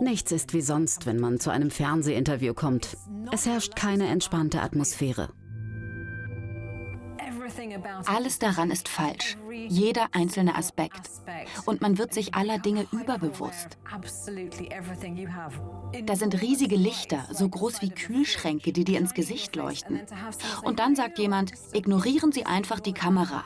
Nichts ist wie sonst, wenn man zu einem Fernsehinterview kommt. Es herrscht keine entspannte Atmosphäre. Alles daran ist falsch, jeder einzelne Aspekt. Und man wird sich aller Dinge überbewusst. Da sind riesige Lichter, so groß wie Kühlschränke, die dir ins Gesicht leuchten. Und dann sagt jemand, ignorieren Sie einfach die Kamera.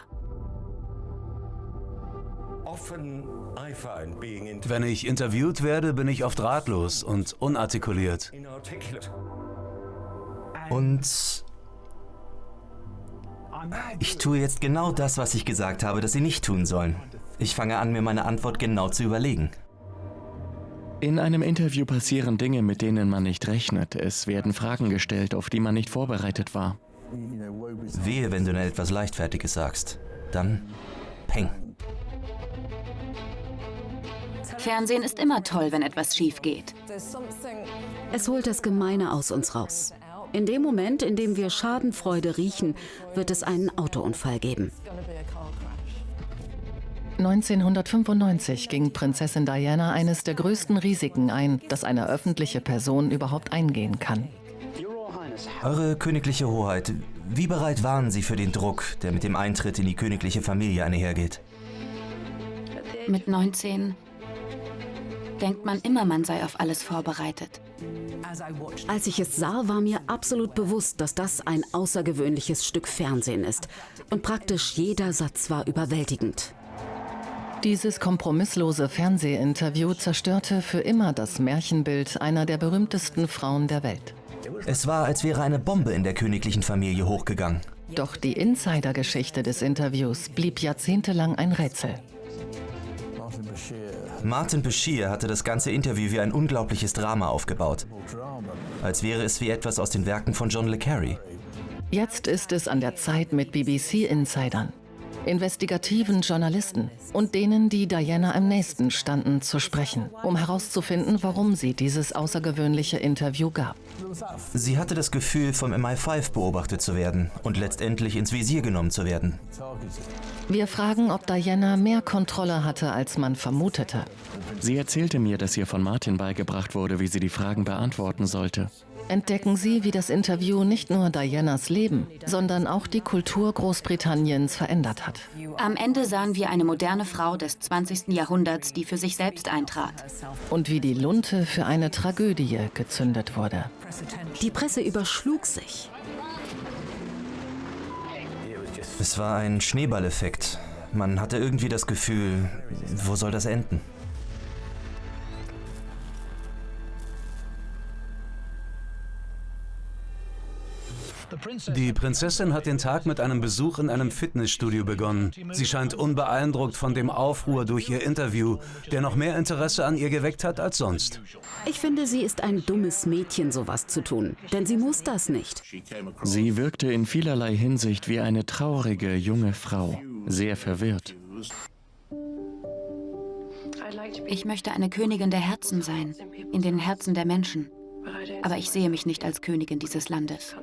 Wenn ich interviewt werde, bin ich oft ratlos und unartikuliert. Und ich tue jetzt genau das, was ich gesagt habe, dass Sie nicht tun sollen. Ich fange an, mir meine Antwort genau zu überlegen. In einem Interview passieren Dinge, mit denen man nicht rechnet. Es werden Fragen gestellt, auf die man nicht vorbereitet war. Wehe, wenn du nur etwas Leichtfertiges sagst. Dann peng. Fernsehen ist immer toll, wenn etwas schief geht. Es holt das Gemeine aus uns raus. In dem Moment, in dem wir Schadenfreude riechen, wird es einen Autounfall geben. 1995 ging Prinzessin Diana eines der größten Risiken ein, das eine öffentliche Person überhaupt eingehen kann. Eure königliche Hoheit, wie bereit waren Sie für den Druck, der mit dem Eintritt in die königliche Familie einhergeht? Mit 19 denkt man immer, man sei auf alles vorbereitet. Als ich es sah, war mir absolut bewusst, dass das ein außergewöhnliches Stück Fernsehen ist. Und praktisch jeder Satz war überwältigend. Dieses kompromisslose Fernsehinterview zerstörte für immer das Märchenbild einer der berühmtesten Frauen der Welt. Es war, als wäre eine Bombe in der königlichen Familie hochgegangen. Doch die Insidergeschichte des Interviews blieb jahrzehntelang ein Rätsel. Martin Bashir hatte das ganze Interview wie ein unglaubliches Drama aufgebaut. Als wäre es wie etwas aus den Werken von John le Carré. Jetzt ist es an der Zeit, mit BBC-Insidern, investigativen Journalisten und denen, die Diana am nächsten standen, zu sprechen, um herauszufinden, warum sie dieses außergewöhnliche Interview gab. Sie hatte das Gefühl, vom MI5 beobachtet zu werden und letztendlich ins Visier genommen zu werden. Wir fragen, ob Diana mehr Kontrolle hatte, als man vermutete. Sie erzählte mir, dass ihr von Martin beigebracht wurde, wie sie die Fragen beantworten sollte. Entdecken Sie, wie das Interview nicht nur Dianas Leben, sondern auch die Kultur Großbritanniens verändert hat. Am Ende sahen wir eine moderne Frau des 20. Jahrhunderts, die für sich selbst eintrat. Und wie die Lunte für eine Tragödie gezündet wurde. Die Presse überschlug sich. Es war ein Schneeballeffekt. Man hatte irgendwie das Gefühl, wo soll das enden? Die Prinzessin hat den Tag mit einem Besuch in einem Fitnessstudio begonnen. Sie scheint unbeeindruckt von dem Aufruhr durch ihr Interview, der noch mehr Interesse an ihr geweckt hat als sonst. Ich finde, sie ist ein dummes Mädchen, sowas zu tun. Denn sie muss das nicht. Sie wirkte in vielerlei Hinsicht wie eine traurige junge Frau, sehr verwirrt. Ich möchte eine Königin der Herzen sein, in den Herzen der Menschen. Aber ich sehe mich nicht als Königin dieses Landes.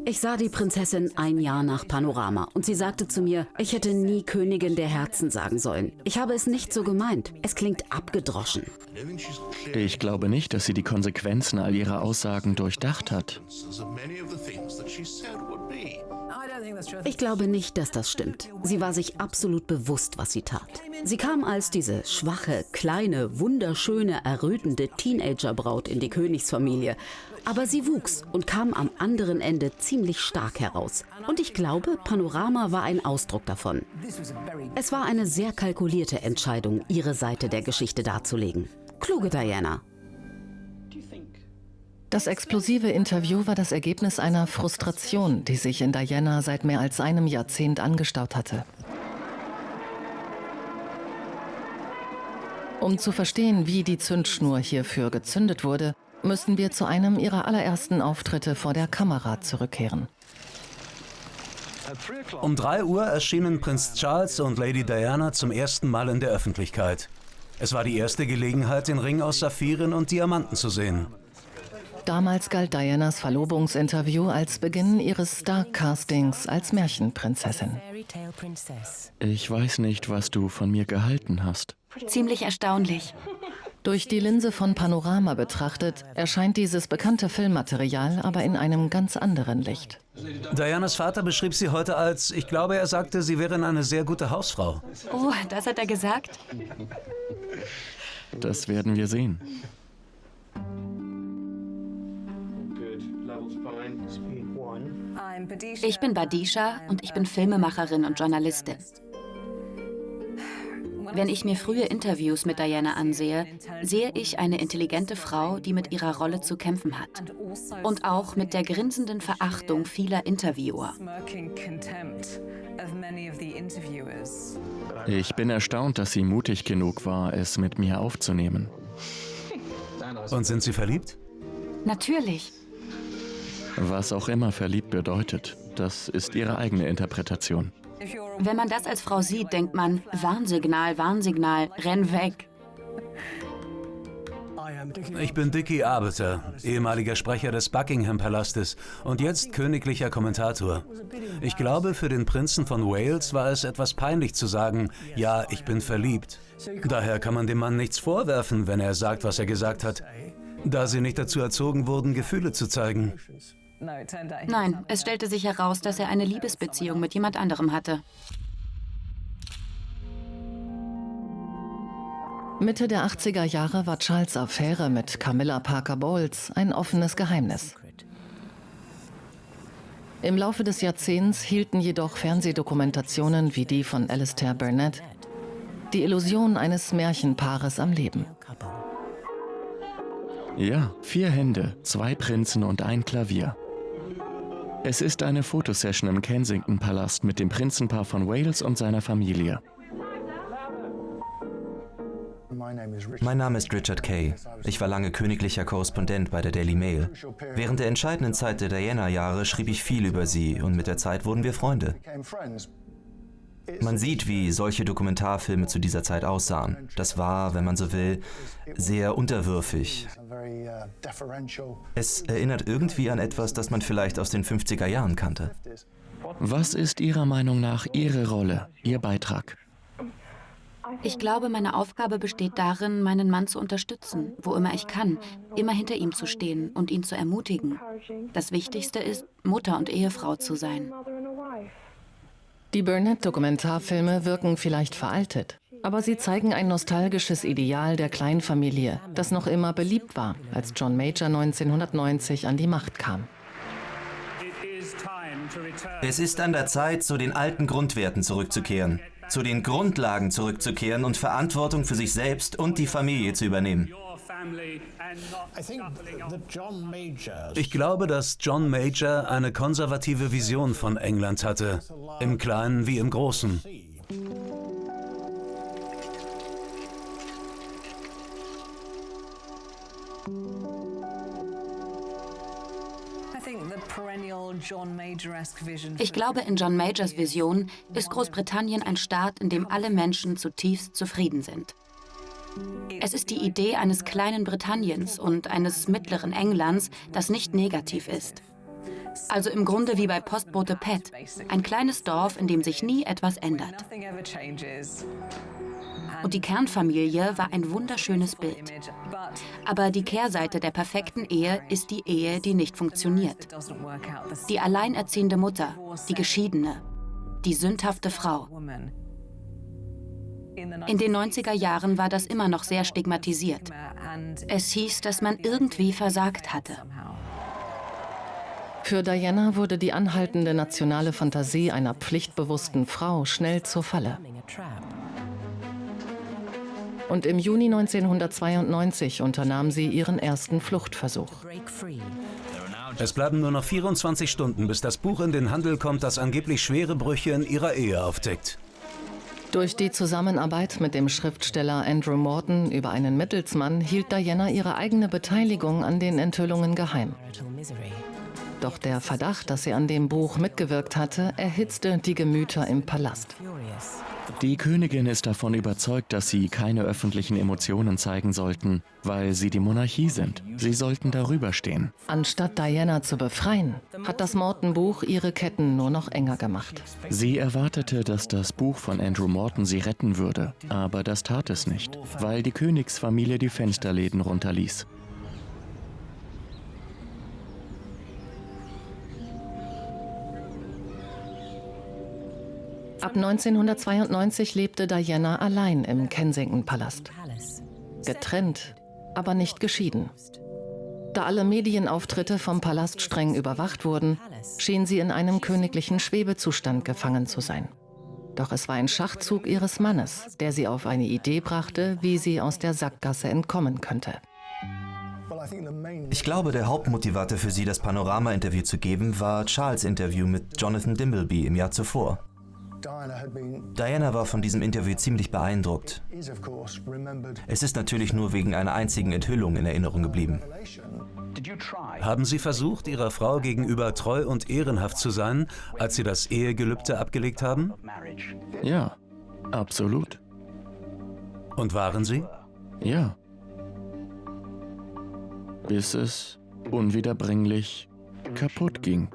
Ich sah die Prinzessin ein Jahr nach Panorama und sie sagte zu mir, ich hätte nie Königin der Herzen sagen sollen. Ich habe es nicht so gemeint. Es klingt abgedroschen. Ich glaube nicht, dass sie die Konsequenzen all ihrer Aussagen durchdacht hat. Ich glaube nicht, dass das stimmt. Sie war sich absolut bewusst, was sie tat. Sie kam als diese schwache, kleine, wunderschöne, errötende Teenagerbraut in die Königsfamilie. Aber sie wuchs und kam am anderen Ende ziemlich stark heraus. Und ich glaube, Panorama war ein Ausdruck davon. Es war eine sehr kalkulierte Entscheidung, ihre Seite der Geschichte darzulegen. Kluge Diana. Das explosive Interview war das Ergebnis einer Frustration, die sich in Diana seit mehr als einem Jahrzehnt angestaut hatte. Um zu verstehen, wie die Zündschnur hierfür gezündet wurde, müssen wir zu einem ihrer allerersten Auftritte vor der Kamera zurückkehren. Um 3 Uhr erschienen Prinz Charles und Lady Diana zum ersten Mal in der Öffentlichkeit. Es war die erste Gelegenheit, den Ring aus Saphiren und Diamanten zu sehen. Damals galt Dianas Verlobungsinterview als Beginn ihres Star-Castings als Märchenprinzessin. Ich weiß nicht, was du von mir gehalten hast. Ziemlich erstaunlich. Durch die Linse von Panorama betrachtet, erscheint dieses bekannte Filmmaterial aber in einem ganz anderen Licht. Dianas Vater beschrieb sie heute als, ich glaube, er sagte, sie wären eine sehr gute Hausfrau. Oh, das hat er gesagt? Das werden wir sehen. Ich bin Badisha und ich bin Filmemacherin und Journalistin. Wenn ich mir frühe Interviews mit Diana ansehe, sehe ich eine intelligente Frau, die mit ihrer Rolle zu kämpfen hat. Und auch mit der grinsenden Verachtung vieler Interviewer. Ich bin erstaunt, dass sie mutig genug war, es mit mir aufzunehmen. Und sind Sie verliebt? Natürlich. Was auch immer verliebt bedeutet, das ist ihre eigene Interpretation. Wenn man das als Frau sieht, denkt man, Warnsignal, Warnsignal, renn weg. Ich bin Dickie Arbiter, ehemaliger Sprecher des Buckingham-Palastes und jetzt königlicher Kommentator. Ich glaube, für den Prinzen von Wales war es etwas peinlich zu sagen, ja, ich bin verliebt. Daher kann man dem Mann nichts vorwerfen, wenn er sagt, was er gesagt hat, da sie nicht dazu erzogen wurden, Gefühle zu zeigen. Nein, es stellte sich heraus, dass er eine Liebesbeziehung mit jemand anderem hatte. Mitte der 80er Jahre war Charles' Affäre mit Camilla Parker Bowles ein offenes Geheimnis. Im Laufe des Jahrzehnts hielten jedoch Fernsehdokumentationen wie die von Alistair Burnett die Illusion eines Märchenpaares am Leben. Ja, 4 Hände, 2 Prinzen und ein Klavier. Es ist eine Fotosession im Kensington-Palast mit dem Prinzenpaar von Wales und seiner Familie. Mein Name ist Richard Kay. Ich war lange königlicher Korrespondent bei der Daily Mail. Während der entscheidenden Zeit der Diana-Jahre schrieb ich viel über sie und mit der Zeit wurden wir Freunde. Man sieht, wie solche Dokumentarfilme zu dieser Zeit aussahen. Das war, wenn man so will, sehr unterwürfig. Es erinnert irgendwie an etwas, das man vielleicht aus den 50er Jahren kannte. Was ist Ihrer Meinung nach Ihre Rolle, Ihr Beitrag? Ich glaube, meine Aufgabe besteht darin, meinen Mann zu unterstützen, wo immer ich kann, immer hinter ihm zu stehen und ihn zu ermutigen. Das Wichtigste ist, Mutter und Ehefrau zu sein. Die Burnett-Dokumentarfilme wirken vielleicht veraltet, aber sie zeigen ein nostalgisches Ideal der Kleinfamilie, das noch immer beliebt war, als John Major 1990 an die Macht kam. Es ist an der Zeit, zu den alten Grundwerten zurückzukehren, zu den Grundlagen zurückzukehren und Verantwortung für sich selbst und die Familie zu übernehmen. Ich glaube, dass John Major eine konservative Vision von England hatte, im Kleinen wie im Großen. Ich glaube, in John Majors Vision ist Großbritannien ein Staat, in dem alle Menschen zutiefst zufrieden sind. Es ist die Idee eines kleinen Britanniens und eines mittleren Englands, das nicht negativ ist. Also im Grunde wie bei Postbote Pat, ein kleines Dorf, in dem sich nie etwas ändert. Und die Kernfamilie war ein wunderschönes Bild. Aber die Kehrseite der perfekten Ehe ist die Ehe, die nicht funktioniert. Die alleinerziehende Mutter, die Geschiedene, die sündhafte Frau. In den 90er Jahren war das immer noch sehr stigmatisiert. Es hieß, dass man irgendwie versagt hatte. Für Diana wurde die anhaltende nationale Fantasie einer pflichtbewussten Frau schnell zur Falle. Und im Juni 1992 unternahm sie ihren ersten Fluchtversuch. Es bleiben nur noch 24 Stunden, bis das Buch in den Handel kommt, das angeblich schwere Brüche in ihrer Ehe aufdeckt. Durch die Zusammenarbeit mit dem Schriftsteller Andrew Morton über einen Mittelsmann hielt Diana ihre eigene Beteiligung an den Enthüllungen geheim. Doch der Verdacht, dass sie an dem Buch mitgewirkt hatte, erhitzte die Gemüter im Palast. Die Königin ist davon überzeugt, dass sie keine öffentlichen Emotionen zeigen sollten, weil sie die Monarchie sind. Sie sollten darüber stehen. Anstatt Diana zu befreien, hat das Morton-Buch ihre Ketten nur noch enger gemacht. Sie erwartete, dass das Buch von Andrew Morton sie retten würde, aber das tat es nicht, weil die Königsfamilie die Fensterläden runterließ. Ab 1992 lebte Diana allein im Kensington-Palast. Getrennt, aber nicht geschieden. Da alle Medienauftritte vom Palast streng überwacht wurden, schien sie in einem königlichen Schwebezustand gefangen zu sein. Doch es war ein Schachzug ihres Mannes, der sie auf eine Idee brachte, wie sie aus der Sackgasse entkommen könnte. Ich glaube, der Hauptmotivator für sie, das Panorama-Interview zu geben, war Charles' Interview mit Jonathan Dimbleby im Jahr zuvor. Diana war von diesem Interview ziemlich beeindruckt. Es ist natürlich nur wegen einer einzigen Enthüllung in Erinnerung geblieben. Haben Sie versucht, Ihrer Frau gegenüber treu und ehrenhaft zu sein, als Sie das Ehegelübde abgelegt haben? Ja, absolut. Und waren Sie? Ja. Bis es unwiederbringlich kaputt ging.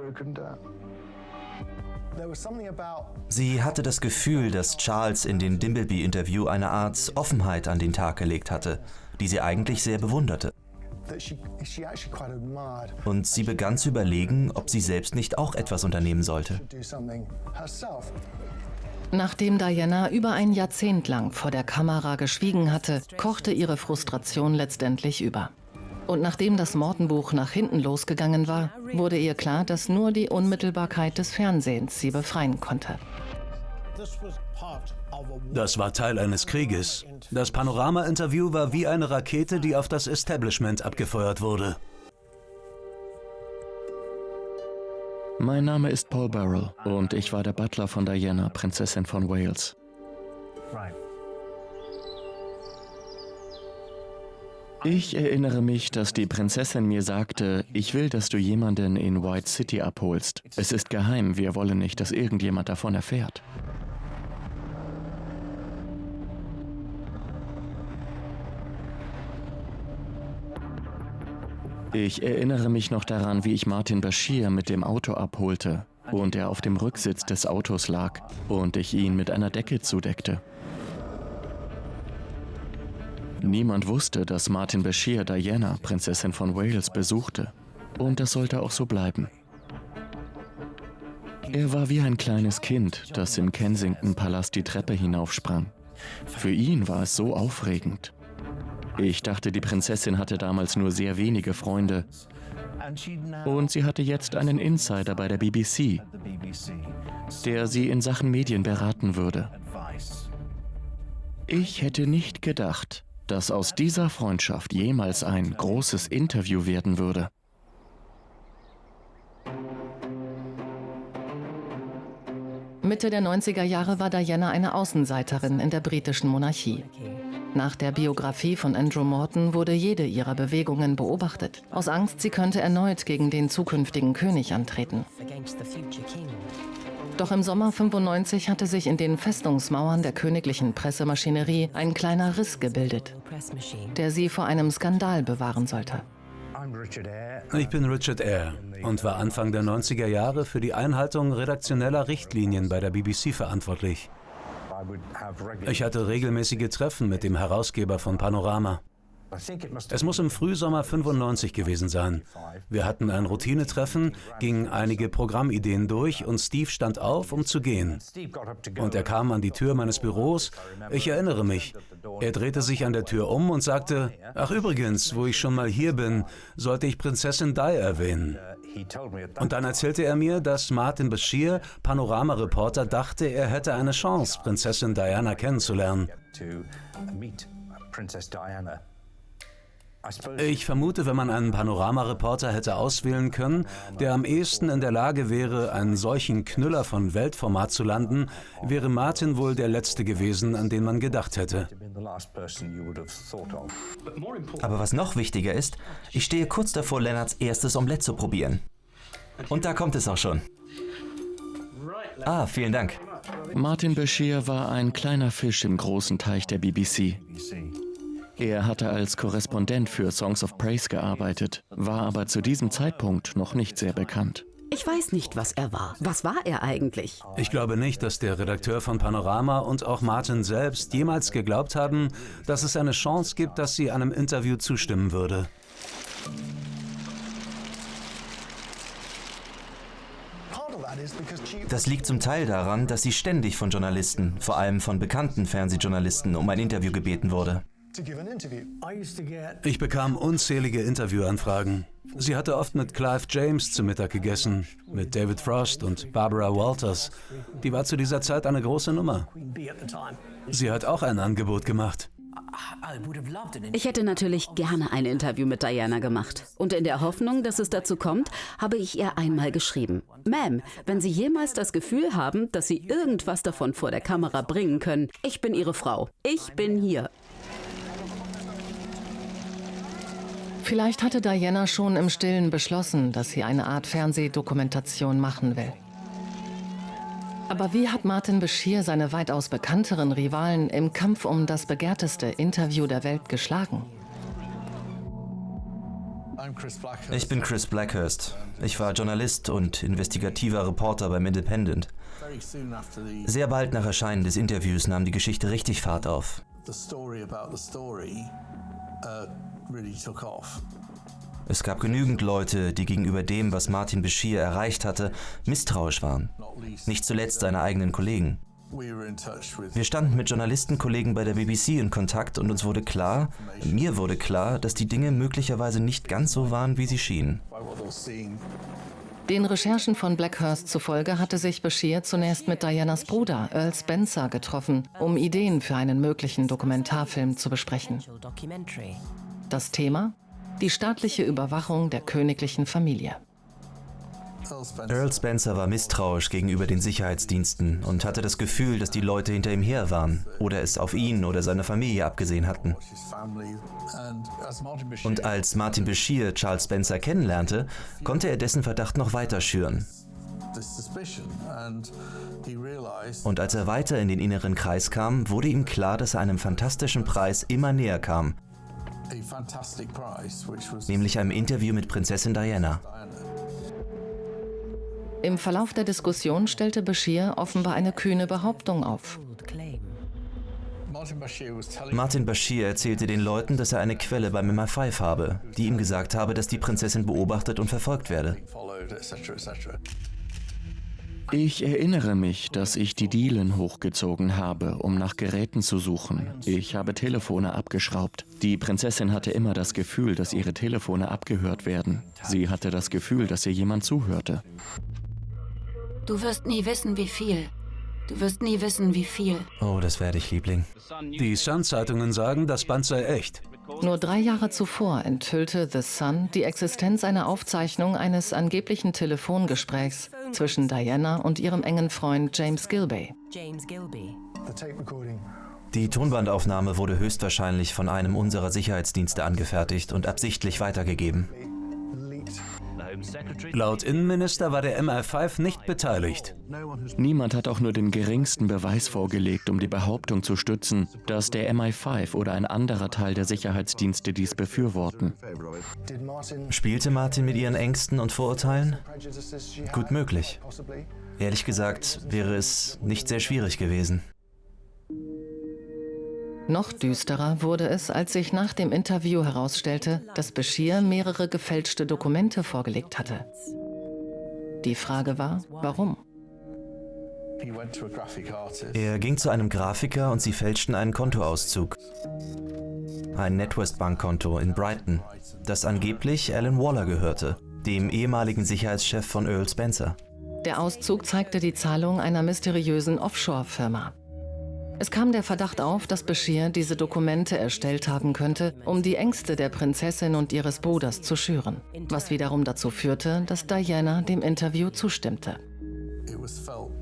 Sie hatte das Gefühl, dass Charles in dem Dimbleby-Interview eine Art Offenheit an den Tag gelegt hatte, die sie eigentlich sehr bewunderte. Und sie begann zu überlegen, ob sie selbst nicht auch etwas unternehmen sollte. Nachdem Diana über ein Jahrzehnt lang vor der Kamera geschwiegen hatte, kochte ihre Frustration letztendlich über. Und nachdem das Morton-Buch nach hinten losgegangen war, wurde ihr klar, dass nur die Unmittelbarkeit des Fernsehens sie befreien konnte. Das war Teil eines Krieges. Das Panorama-Interview war wie eine Rakete, die auf das Establishment abgefeuert wurde. Mein Name ist Paul Burrell und ich war der Butler von Diana, Prinzessin von Wales. Ich erinnere mich, dass die Prinzessin mir sagte, ich will, dass du jemanden in White City abholst. Es ist geheim, wir wollen nicht, dass irgendjemand davon erfährt. Ich erinnere mich noch daran, wie ich Martin Bashir mit dem Auto abholte und er auf dem Rücksitz des Autos lag und ich ihn mit einer Decke zudeckte. Niemand wusste, dass Martin Bashir Diana, Prinzessin von Wales, besuchte. Und das sollte auch so bleiben. Er war wie ein kleines Kind, das im Kensington-Palast die Treppe hinaufsprang. Für ihn war es so aufregend. Ich dachte, die Prinzessin hatte damals nur sehr wenige Freunde. Und sie hatte jetzt einen Insider bei der BBC, der sie in Sachen Medien beraten würde. Ich hätte nicht gedacht, dass aus dieser Freundschaft jemals ein großes Interview werden würde. Mitte der 90er Jahre war Diana eine Außenseiterin in der britischen Monarchie. Nach der Biografie von Andrew Morton wurde jede ihrer Bewegungen beobachtet, aus Angst, sie könnte erneut gegen den zukünftigen König antreten. Doch im Sommer 95 hatte sich in den Festungsmauern der königlichen Pressemaschinerie ein kleiner Riss gebildet, der sie vor einem Skandal bewahren sollte. Ich bin Richard Eyre und war Anfang der 90er Jahre für die Einhaltung redaktioneller Richtlinien bei der BBC verantwortlich. Ich hatte regelmäßige Treffen mit dem Herausgeber von Panorama. Es muss im Frühsommer 95 gewesen sein. Wir hatten ein Routinetreffen, gingen einige Programmideen durch und Steve stand auf, um zu gehen. Und er kam an die Tür meines Büros. Ich erinnere mich. Er drehte sich an der Tür um und sagte, ach übrigens, wo ich schon mal hier bin, sollte ich Prinzessin Di erwähnen. Und dann erzählte er mir, dass Martin Bashir, Panorama-Reporter, dachte, er hätte eine Chance, Prinzessin Diana kennenzulernen. Ich vermute, wenn man einen Panorama-Reporter hätte auswählen können, der am ehesten in der Lage wäre, einen solchen Knüller von Weltformat zu landen, wäre Martin wohl der Letzte gewesen, an den man gedacht hätte. Aber was noch wichtiger ist, ich stehe kurz davor, Lennarts erstes Omelett zu probieren. Und da kommt es auch schon. Ah, vielen Dank. Martin Bashir war ein kleiner Fisch im großen Teich der BBC. Er hatte als Korrespondent für Songs of Praise gearbeitet, war aber zu diesem Zeitpunkt noch nicht sehr bekannt. Ich weiß nicht, was er war. Was war er eigentlich? Ich glaube nicht, dass der Redakteur von Panorama und auch Martin selbst jemals geglaubt haben, dass es eine Chance gibt, dass sie einem Interview zustimmen würde. Das liegt zum Teil daran, dass sie ständig von Journalisten, vor allem von bekannten Fernsehjournalisten, um ein Interview gebeten wurde. Ich bekam unzählige Interviewanfragen. Sie hatte oft mit Clive James zu Mittag gegessen, mit David Frost und Barbara Walters. Die war zu dieser Zeit eine große Nummer. Sie hat auch ein Angebot gemacht. Ich hätte natürlich gerne ein Interview mit Diana gemacht. Und in der Hoffnung, dass es dazu kommt, habe ich ihr einmal geschrieben: Ma'am, wenn Sie jemals das Gefühl haben, dass Sie irgendwas davon vor der Kamera bringen können, ich bin Ihre Frau. Ich bin hier. Vielleicht hatte Diana schon im Stillen beschlossen, dass sie eine Art Fernsehdokumentation machen will. Aber wie hat Martin Bashir seine weitaus bekannteren Rivalen im Kampf um das begehrteste Interview der Welt geschlagen? Ich bin Chris Blackhurst. Ich war Journalist und investigativer Reporter beim Independent. Sehr bald nach Erscheinen des Interviews nahm die Geschichte richtig Fahrt auf. Es gab genügend Leute, die gegenüber dem, was Martin Bashir erreicht hatte, misstrauisch waren. Nicht zuletzt seine eigenen Kollegen. Wir standen mit Journalistenkollegen bei der BBC in Kontakt und mir wurde klar, dass die Dinge möglicherweise nicht ganz so waren, wie sie schienen. Den Recherchen von Blackhurst zufolge hatte sich Bashir zunächst mit Dianas Bruder Earl Spencer getroffen, um Ideen für einen möglichen Dokumentarfilm zu besprechen. Das Thema? Die staatliche Überwachung der königlichen Familie. Earl Spencer war misstrauisch gegenüber den Sicherheitsdiensten und hatte das Gefühl, dass die Leute hinter ihm her waren oder es auf ihn oder seine Familie abgesehen hatten. Und als Martin Bashir Charles Spencer kennenlernte, konnte er dessen Verdacht noch weiter schüren. Und als er weiter in den inneren Kreis kam, wurde ihm klar, dass er einem fantastischen Preis immer näher kam. Nämlich einem Interview mit Prinzessin Diana. Im Verlauf der Diskussion stellte Bashir offenbar eine kühne Behauptung auf. Martin Bashir erzählte den Leuten, dass er eine Quelle beim MI5 habe, die ihm gesagt habe, dass die Prinzessin beobachtet und verfolgt werde. Ich erinnere mich, dass ich die Dielen hochgezogen habe, um nach Geräten zu suchen. Ich habe Telefone abgeschraubt. Die Prinzessin hatte immer das Gefühl, dass ihre Telefone abgehört werden. Sie hatte das Gefühl, dass ihr jemand zuhörte. Du wirst nie wissen, wie viel. Du wirst nie wissen, wie viel. Oh, das werde ich, Liebling. Die Sun-Zeitungen sagen, das Band sei echt. Nur 3 Jahre zuvor enthüllte The Sun die Existenz einer Aufzeichnung eines angeblichen Telefongesprächs zwischen Diana und ihrem engen Freund James Gilbey. Die Tonbandaufnahme wurde höchstwahrscheinlich von einem unserer Sicherheitsdienste angefertigt und absichtlich weitergegeben. Laut Innenminister war der MI5 nicht beteiligt. Niemand hat auch nur den geringsten Beweis vorgelegt, um die Behauptung zu stützen, dass der MI5 oder ein anderer Teil der Sicherheitsdienste dies befürworten. Spielte Martin mit ihren Ängsten und Vorurteilen? Gut möglich. Ehrlich gesagt wäre es nicht sehr schwierig gewesen. Noch düsterer wurde es, als sich nach dem Interview herausstellte, dass Bashir mehrere gefälschte Dokumente vorgelegt hatte. Die Frage war, warum? Er ging zu einem Grafiker und sie fälschten einen Kontoauszug. Ein NatWest-Bankkonto in Brighton, das angeblich Alan Waller gehörte, dem ehemaligen Sicherheitschef von Earl Spencer. Der Auszug zeigte die Zahlung einer mysteriösen Offshore-Firma. Es kam der Verdacht auf, dass Bashir diese Dokumente erstellt haben könnte, um die Ängste der Prinzessin und ihres Bruders zu schüren, was wiederum dazu führte, dass Diana dem Interview zustimmte.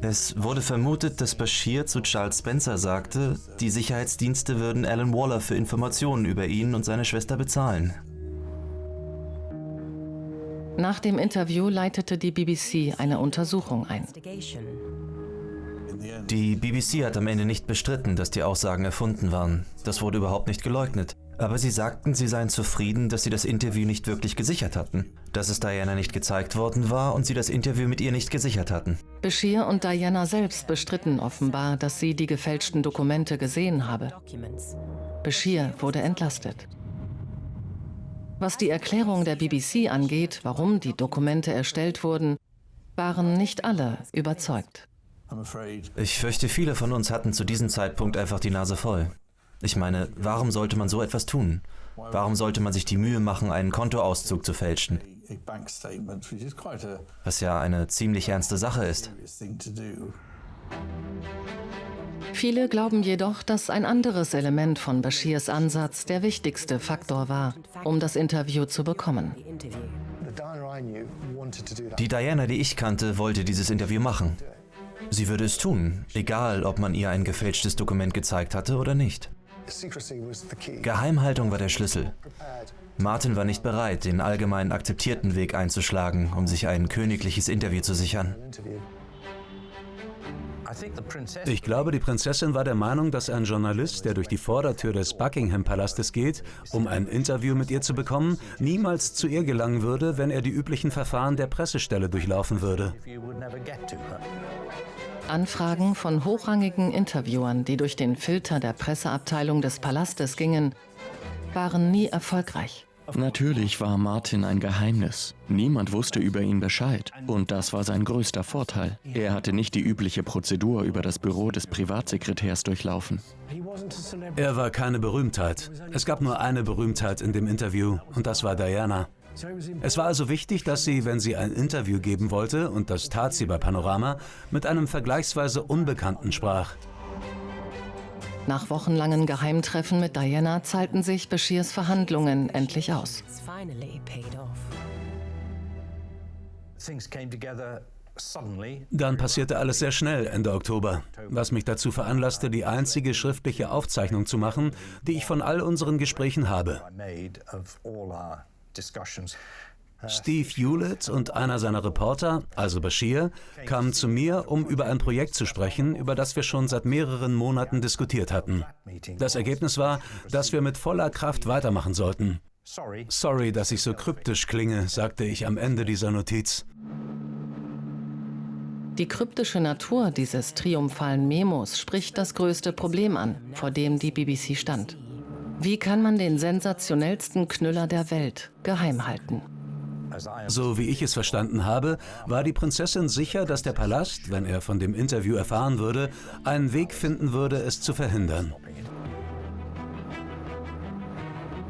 Es wurde vermutet, dass Bashir zu Charles Spencer sagte, die Sicherheitsdienste würden Alan Waller für Informationen über ihn und seine Schwester bezahlen. Nach dem Interview leitete die BBC eine Untersuchung ein. Die BBC hat am Ende nicht bestritten, dass die Aussagen erfunden waren. Das wurde überhaupt nicht geleugnet. Aber sie sagten, sie seien zufrieden, dass sie das Interview nicht wirklich gesichert hatten. Dass es Diana nicht gezeigt worden war und sie das Interview mit ihr nicht gesichert hatten. Bashir und Diana selbst bestritten offenbar, dass sie die gefälschten Dokumente gesehen habe. Bashir wurde entlastet. Was die Erklärung der BBC angeht, warum die Dokumente erstellt wurden, waren nicht alle überzeugt. Ich fürchte, viele von uns hatten zu diesem Zeitpunkt einfach die Nase voll. Ich meine, warum sollte man so etwas tun? Warum sollte man sich die Mühe machen, einen Kontoauszug zu fälschen? Was ja eine ziemlich ernste Sache ist. Viele glauben jedoch, dass ein anderes Element von Bashirs Ansatz der wichtigste Faktor war, um das Interview zu bekommen. Die Diana, die ich kannte, wollte dieses Interview machen. Sie würde es tun, egal ob man ihr ein gefälschtes Dokument gezeigt hatte oder nicht. Geheimhaltung war der Schlüssel. Martin war nicht bereit, den allgemein akzeptierten Weg einzuschlagen, um sich ein königliches Interview zu sichern. Ich glaube, die Prinzessin war der Meinung, dass ein Journalist, der durch die Vordertür des Buckingham-Palastes geht, um ein Interview mit ihr zu bekommen, niemals zu ihr gelangen würde, wenn er die üblichen Verfahren der Pressestelle durchlaufen würde. Anfragen von hochrangigen Interviewern, die durch den Filter der Presseabteilung des Palastes gingen, waren nie erfolgreich. Natürlich war Martin ein Geheimnis. Niemand wusste über ihn Bescheid. Und das war sein größter Vorteil. Er hatte nicht die übliche Prozedur über das Büro des Privatsekretärs durchlaufen. Er war keine Berühmtheit. Es gab nur eine Berühmtheit in dem Interview, und das war Diana. Es war also wichtig, dass sie, wenn sie ein Interview geben wollte, und das tat sie bei Panorama, mit einem vergleichsweise Unbekannten sprach. Nach wochenlangen Geheimtreffen mit Diana zahlten sich Bashirs Verhandlungen endlich aus. Dann passierte alles sehr schnell Ende Oktober, was mich dazu veranlasste, die einzige schriftliche Aufzeichnung zu machen, die ich von all unseren Gesprächen habe. Steve Hewlett und einer seiner Reporter, also Bashir, kamen zu mir, um über ein Projekt zu sprechen, über das wir schon seit mehreren Monaten diskutiert hatten. Das Ergebnis war, dass wir mit voller Kraft weitermachen sollten. Sorry, dass ich so kryptisch klinge, sagte ich am Ende dieser Notiz. Die kryptische Natur dieses triumphalen Memos spricht das größte Problem an, vor dem die BBC stand. Wie kann man den sensationellsten Knüller der Welt geheim halten? So wie ich es verstanden habe, war die Prinzessin sicher, dass der Palast, wenn er von dem Interview erfahren würde, einen Weg finden würde, es zu verhindern.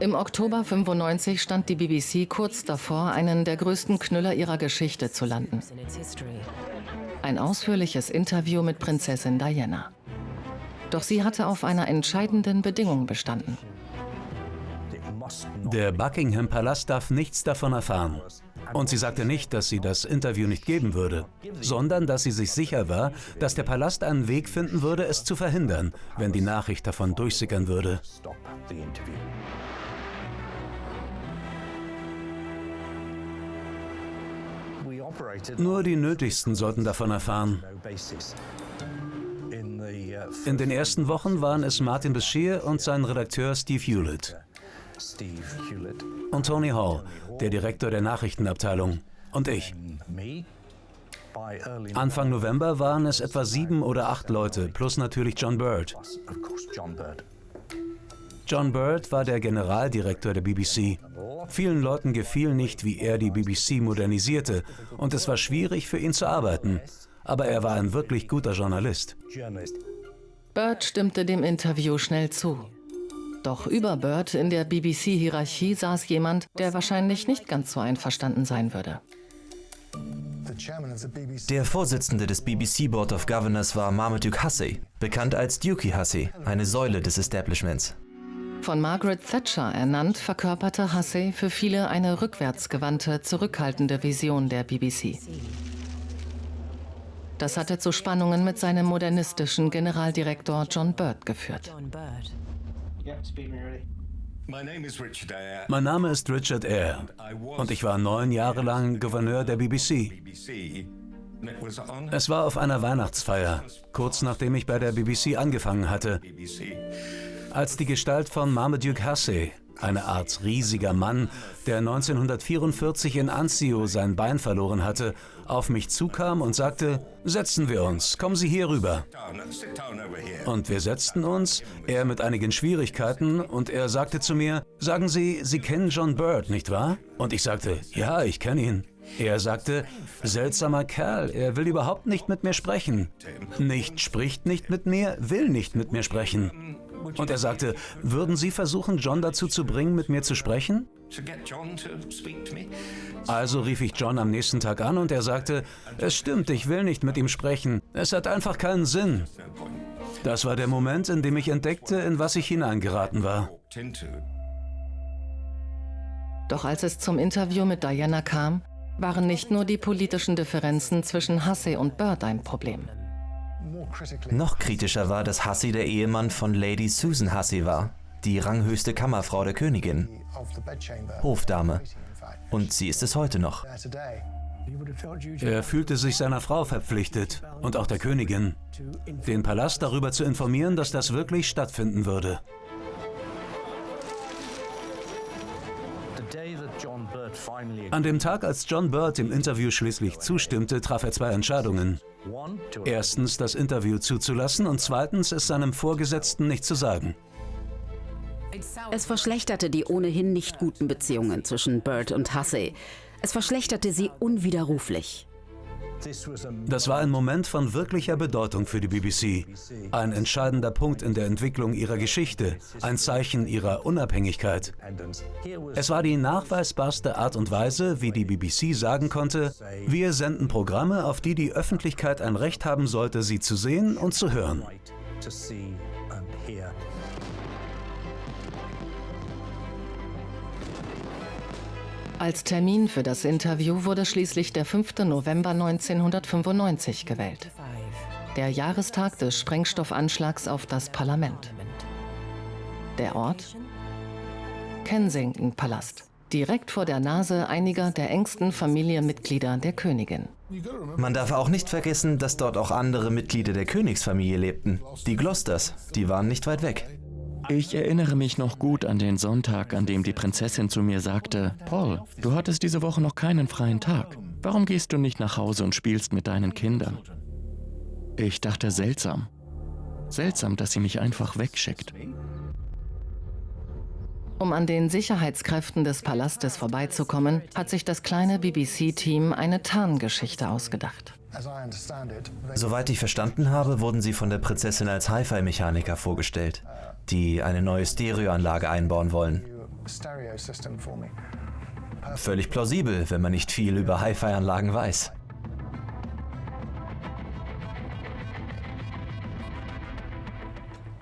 Im Oktober 95 stand die BBC kurz davor, einen der größten Knüller ihrer Geschichte zu landen. Ein ausführliches Interview mit Prinzessin Diana. Doch sie hatte auf einer entscheidenden Bedingung bestanden. Der Buckingham-Palast darf nichts davon erfahren. Und sie sagte nicht, dass sie das Interview nicht geben würde, sondern dass sie sich sicher war, dass der Palast einen Weg finden würde, es zu verhindern, wenn die Nachricht davon durchsickern würde. Nur die Nötigsten sollten davon erfahren. In den ersten Wochen waren es Martin Bashir und sein Redakteur Steve Hewlett. Und Tony Hall, der Direktor der Nachrichtenabteilung, und ich. Anfang November waren es etwa 7 oder 8 Leute, plus natürlich John Bird. John Bird war der Generaldirektor der BBC. Vielen Leuten gefiel nicht, wie er die BBC modernisierte, und es war schwierig für ihn zu arbeiten. Aber er war ein wirklich guter Journalist. Bird stimmte dem Interview schnell zu. Doch über Bird in der BBC-Hierarchie saß jemand, der wahrscheinlich nicht ganz so einverstanden sein würde. Der Vorsitzende des BBC Board of Governors war Marmaduke Hussey, bekannt als Dukey Hussey, eine Säule des Establishments. Von Margaret Thatcher ernannt, verkörperte Hussey für viele eine rückwärtsgewandte, zurückhaltende Vision der BBC. Das hatte zu Spannungen mit seinem modernistischen Generaldirektor John Bird geführt. Mein Name ist Richard Eyre und ich war 9 Jahre lang Gouverneur der BBC. Es war auf einer Weihnachtsfeier, kurz nachdem ich bei der BBC angefangen hatte, als die Gestalt von Marmaduke Hasse, eine Art riesiger Mann, der 1944 in Anzio sein Bein verloren hatte, auf mich zukam und sagte, setzen wir uns, kommen Sie hier rüber. Und wir setzten uns, er mit einigen Schwierigkeiten, und er sagte zu mir, sagen Sie, Sie kennen John Bird, nicht wahr? Und ich sagte, ja, ich kenne ihn. Er sagte, seltsamer Kerl, er will überhaupt nicht mit mir sprechen. Nicht spricht nicht mit mir, will nicht mit mir sprechen. Und er sagte, würden Sie versuchen, John dazu zu bringen, mit mir zu sprechen? Also rief ich John am nächsten Tag an und er sagte, es stimmt, ich will nicht mit ihm sprechen. Es hat einfach keinen Sinn. Das war der Moment, in dem ich entdeckte, in was ich hineingeraten war. Doch als es zum Interview mit Diana kam, waren nicht nur die politischen Differenzen zwischen Hasse und Bird ein Problem. Noch kritischer war, dass Hasse der Ehemann von Lady Susan Hasse war, die ranghöchste Kammerfrau der Königin, Hofdame. Und sie ist es heute noch. Er fühlte sich seiner Frau verpflichtet und auch der Königin, den Palast darüber zu informieren, dass das wirklich stattfinden würde. An dem Tag, als John Bird dem Interview schließlich zustimmte, traf er zwei Entscheidungen. Erstens, das Interview zuzulassen und zweitens, es seinem Vorgesetzten nicht zu sagen. Es verschlechterte die ohnehin nicht guten Beziehungen zwischen Bird und Hasse. Es verschlechterte sie unwiderruflich. Das war ein Moment von wirklicher Bedeutung für die BBC. Ein entscheidender Punkt in der Entwicklung ihrer Geschichte, ein Zeichen ihrer Unabhängigkeit. Es war die nachweisbarste Art und Weise, wie die BBC sagen konnte, wir senden Programme, auf die die Öffentlichkeit ein Recht haben sollte, sie zu sehen und zu hören. Als Termin für das Interview wurde schließlich der 5. November 1995 gewählt. Der Jahrestag des Sprengstoffanschlags auf das Parlament. Der Ort? Kensington Palast. Direkt vor der Nase einiger der engsten Familienmitglieder der Königin. Man darf auch nicht vergessen, dass dort auch andere Mitglieder der Königsfamilie lebten. Die Gloucesters, die waren nicht weit weg. Ich erinnere mich noch gut an den Sonntag, an dem die Prinzessin zu mir sagte, Paul, du hattest diese Woche noch keinen freien Tag. Warum gehst du nicht nach Hause und spielst mit deinen Kindern? Ich dachte, seltsam. Seltsam, dass sie mich einfach wegschickt. Um an den Sicherheitskräften des Palastes vorbeizukommen, hat sich das kleine BBC-Team eine Tarngeschichte ausgedacht. Soweit ich verstanden habe, wurden sie von der Prinzessin als Hi-Fi-Mechaniker vorgestellt, die eine neue Stereoanlage einbauen wollen. Völlig plausibel, wenn man nicht viel über Hi-Fi-Anlagen weiß.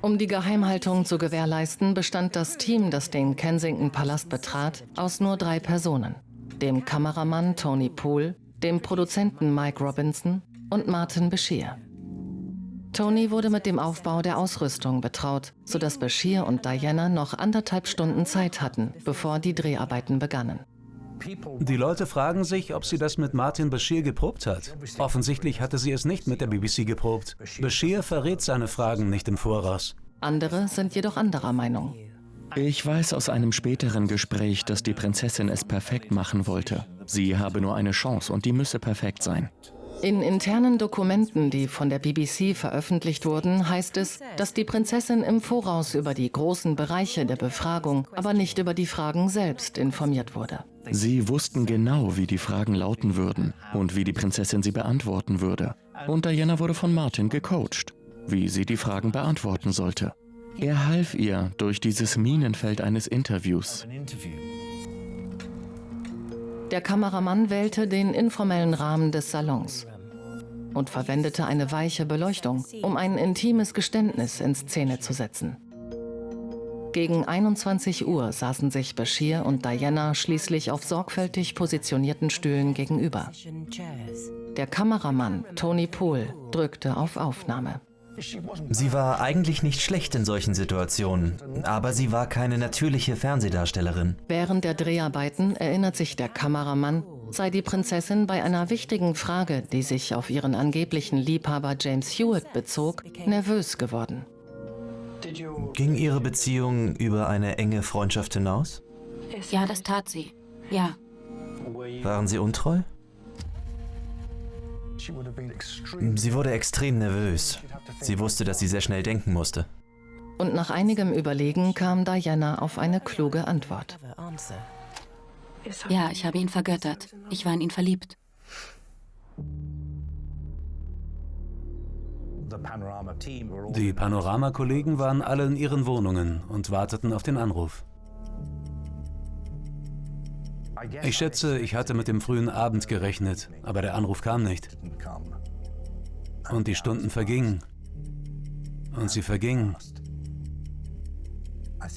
Um die Geheimhaltung zu gewährleisten, bestand das Team, das den Kensington Palast betrat, aus nur 3 Personen. Dem Kameramann Tony Poole, dem Produzenten Mike Robinson und Martin Bashir. Tony wurde mit dem Aufbau der Ausrüstung betraut, sodass Bashir und Diana noch 1,5 Stunden Zeit hatten, bevor die Dreharbeiten begannen. Die Leute fragen sich, ob sie das mit Martin Bashir geprobt hat. Offensichtlich hatte sie es nicht mit der BBC geprobt. Bashir verrät seine Fragen nicht im Voraus. Andere sind jedoch anderer Meinung. Ich weiß aus einem späteren Gespräch, dass die Prinzessin es perfekt machen wollte. Sie habe nur eine Chance und die müsse perfekt sein. In internen Dokumenten, die von der BBC veröffentlicht wurden, heißt es, dass die Prinzessin im Voraus über die großen Bereiche der Befragung, aber nicht über die Fragen selbst informiert wurde. Sie wussten genau, wie die Fragen lauten würden und wie die Prinzessin sie beantworten würde. Und Diana wurde von Martin gecoacht, wie sie die Fragen beantworten sollte. Er half ihr durch dieses Minenfeld eines Interviews. Der Kameramann wählte den informellen Rahmen des Salons und verwendete eine weiche Beleuchtung, um ein intimes Geständnis in Szene zu setzen. Gegen 21 Uhr saßen sich Bashir und Diana schließlich auf sorgfältig positionierten Stühlen gegenüber. Der Kameramann Tony Poole drückte auf Aufnahme. Sie war eigentlich nicht schlecht in solchen Situationen, aber sie war keine natürliche Fernsehdarstellerin. Während der Dreharbeiten erinnert sich der Kameramann, sei die Prinzessin bei einer wichtigen Frage, die sich auf ihren angeblichen Liebhaber James Hewitt bezog, nervös geworden. Ging Ihre Beziehung über eine enge Freundschaft hinaus? Ja, das tat sie. Ja. Waren Sie untreu? Sie wurde extrem nervös. Sie wusste, dass sie sehr schnell denken musste. Und nach einigem Überlegen kam Diana auf eine kluge Antwort. Ja, ich habe ihn vergöttert. Ich war in ihn verliebt. Die Panorama-Kollegen waren alle in ihren Wohnungen und warteten auf den Anruf. Ich schätze, ich hatte mit dem frühen Abend gerechnet, aber der Anruf kam nicht. Und die Stunden vergingen. Und sie vergingen.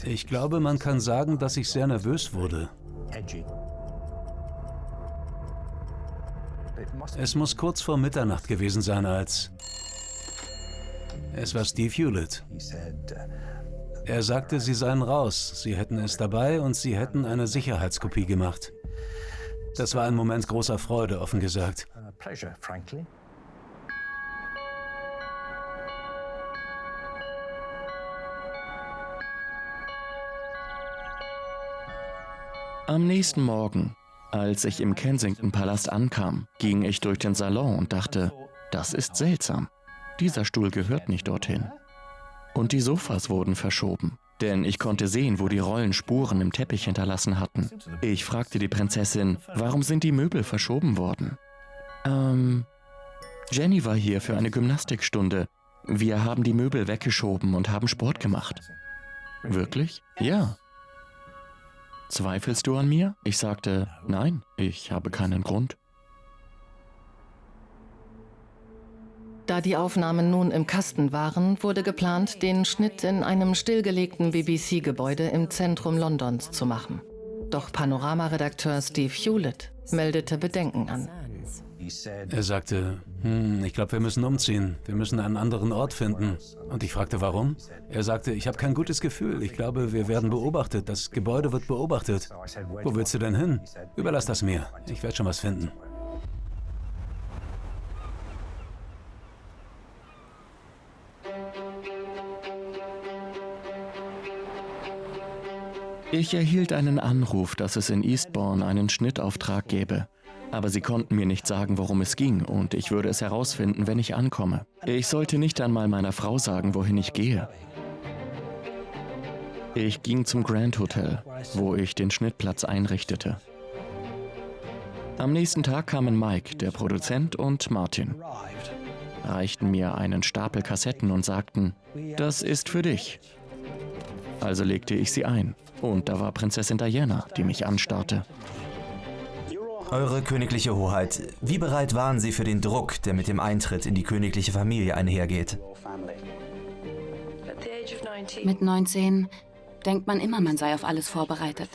Ich glaube, man kann sagen, dass ich sehr nervös wurde. Es muss kurz vor Mitternacht gewesen sein, als... Es war Steve Hewlett. Er sagte, sie seien raus, sie hätten es dabei und sie hätten eine Sicherheitskopie gemacht. Das war ein Moment großer Freude, offen gesagt. Am nächsten Morgen, als ich im Kensington-Palast ankam, ging ich durch den Salon und dachte, das ist seltsam. Dieser Stuhl gehört nicht dorthin. Und die Sofas wurden verschoben, denn ich konnte sehen, wo die Rollen Spuren im Teppich hinterlassen hatten. Ich fragte die Prinzessin, warum sind die Möbel verschoben worden? Jenny war hier für eine Gymnastikstunde. Wir haben die Möbel weggeschoben und haben Sport gemacht. Wirklich? Ja. Zweifelst du an mir? Ich sagte, nein, ich habe keinen Grund. Da die Aufnahmen nun im Kasten waren, wurde geplant, den Schnitt in einem stillgelegten BBC-Gebäude im Zentrum Londons zu machen. Doch Panorama-Redakteur Steve Hewlett meldete Bedenken an. Er sagte, ich glaube, wir müssen umziehen. Wir müssen einen anderen Ort finden. Und ich fragte, warum? Er sagte, ich habe kein gutes Gefühl. Ich glaube, wir werden beobachtet. Das Gebäude wird beobachtet. Wo willst du denn hin? Überlass das mir. Ich werde schon was finden. Ich erhielt einen Anruf, dass es in Eastbourne einen Schnittauftrag gäbe. Aber sie konnten mir nicht sagen, worum es ging, und ich würde es herausfinden, wenn ich ankomme. Ich sollte nicht einmal meiner Frau sagen, wohin ich gehe. Ich ging zum Grand Hotel, wo ich den Schnittplatz einrichtete. Am nächsten Tag kamen Mike, der Produzent, und Martin, reichten mir einen Stapel Kassetten und sagten, das ist für dich. Also legte ich sie ein, und da war Prinzessin Diana, die mich anstarrte. Eure königliche Hoheit, wie bereit waren Sie für den Druck, der mit dem Eintritt in die königliche Familie einhergeht? Mit 19 denkt man immer, man sei auf alles vorbereitet.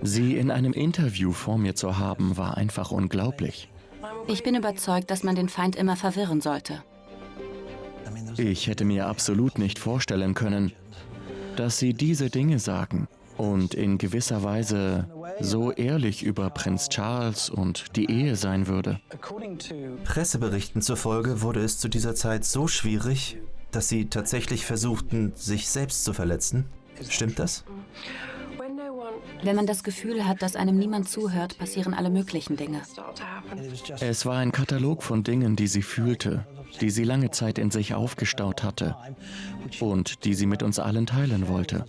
Sie in einem Interview vor mir zu haben, war einfach unglaublich. Ich bin überzeugt, dass man den Feind immer verwirren sollte. Ich hätte mir absolut nicht vorstellen können, dass Sie diese Dinge sagen und in gewisser Weise so ehrlich über Prinz Charles und die Ehe sein würde. Presseberichten zufolge wurde es zu dieser Zeit so schwierig, dass Sie tatsächlich versuchten, sich selbst zu verletzen. Stimmt das? Wenn man das Gefühl hat, dass einem niemand zuhört, passieren alle möglichen Dinge. Es war ein Katalog von Dingen, die sie fühlte, die sie lange Zeit in sich aufgestaut hatte und die sie mit uns allen teilen wollte.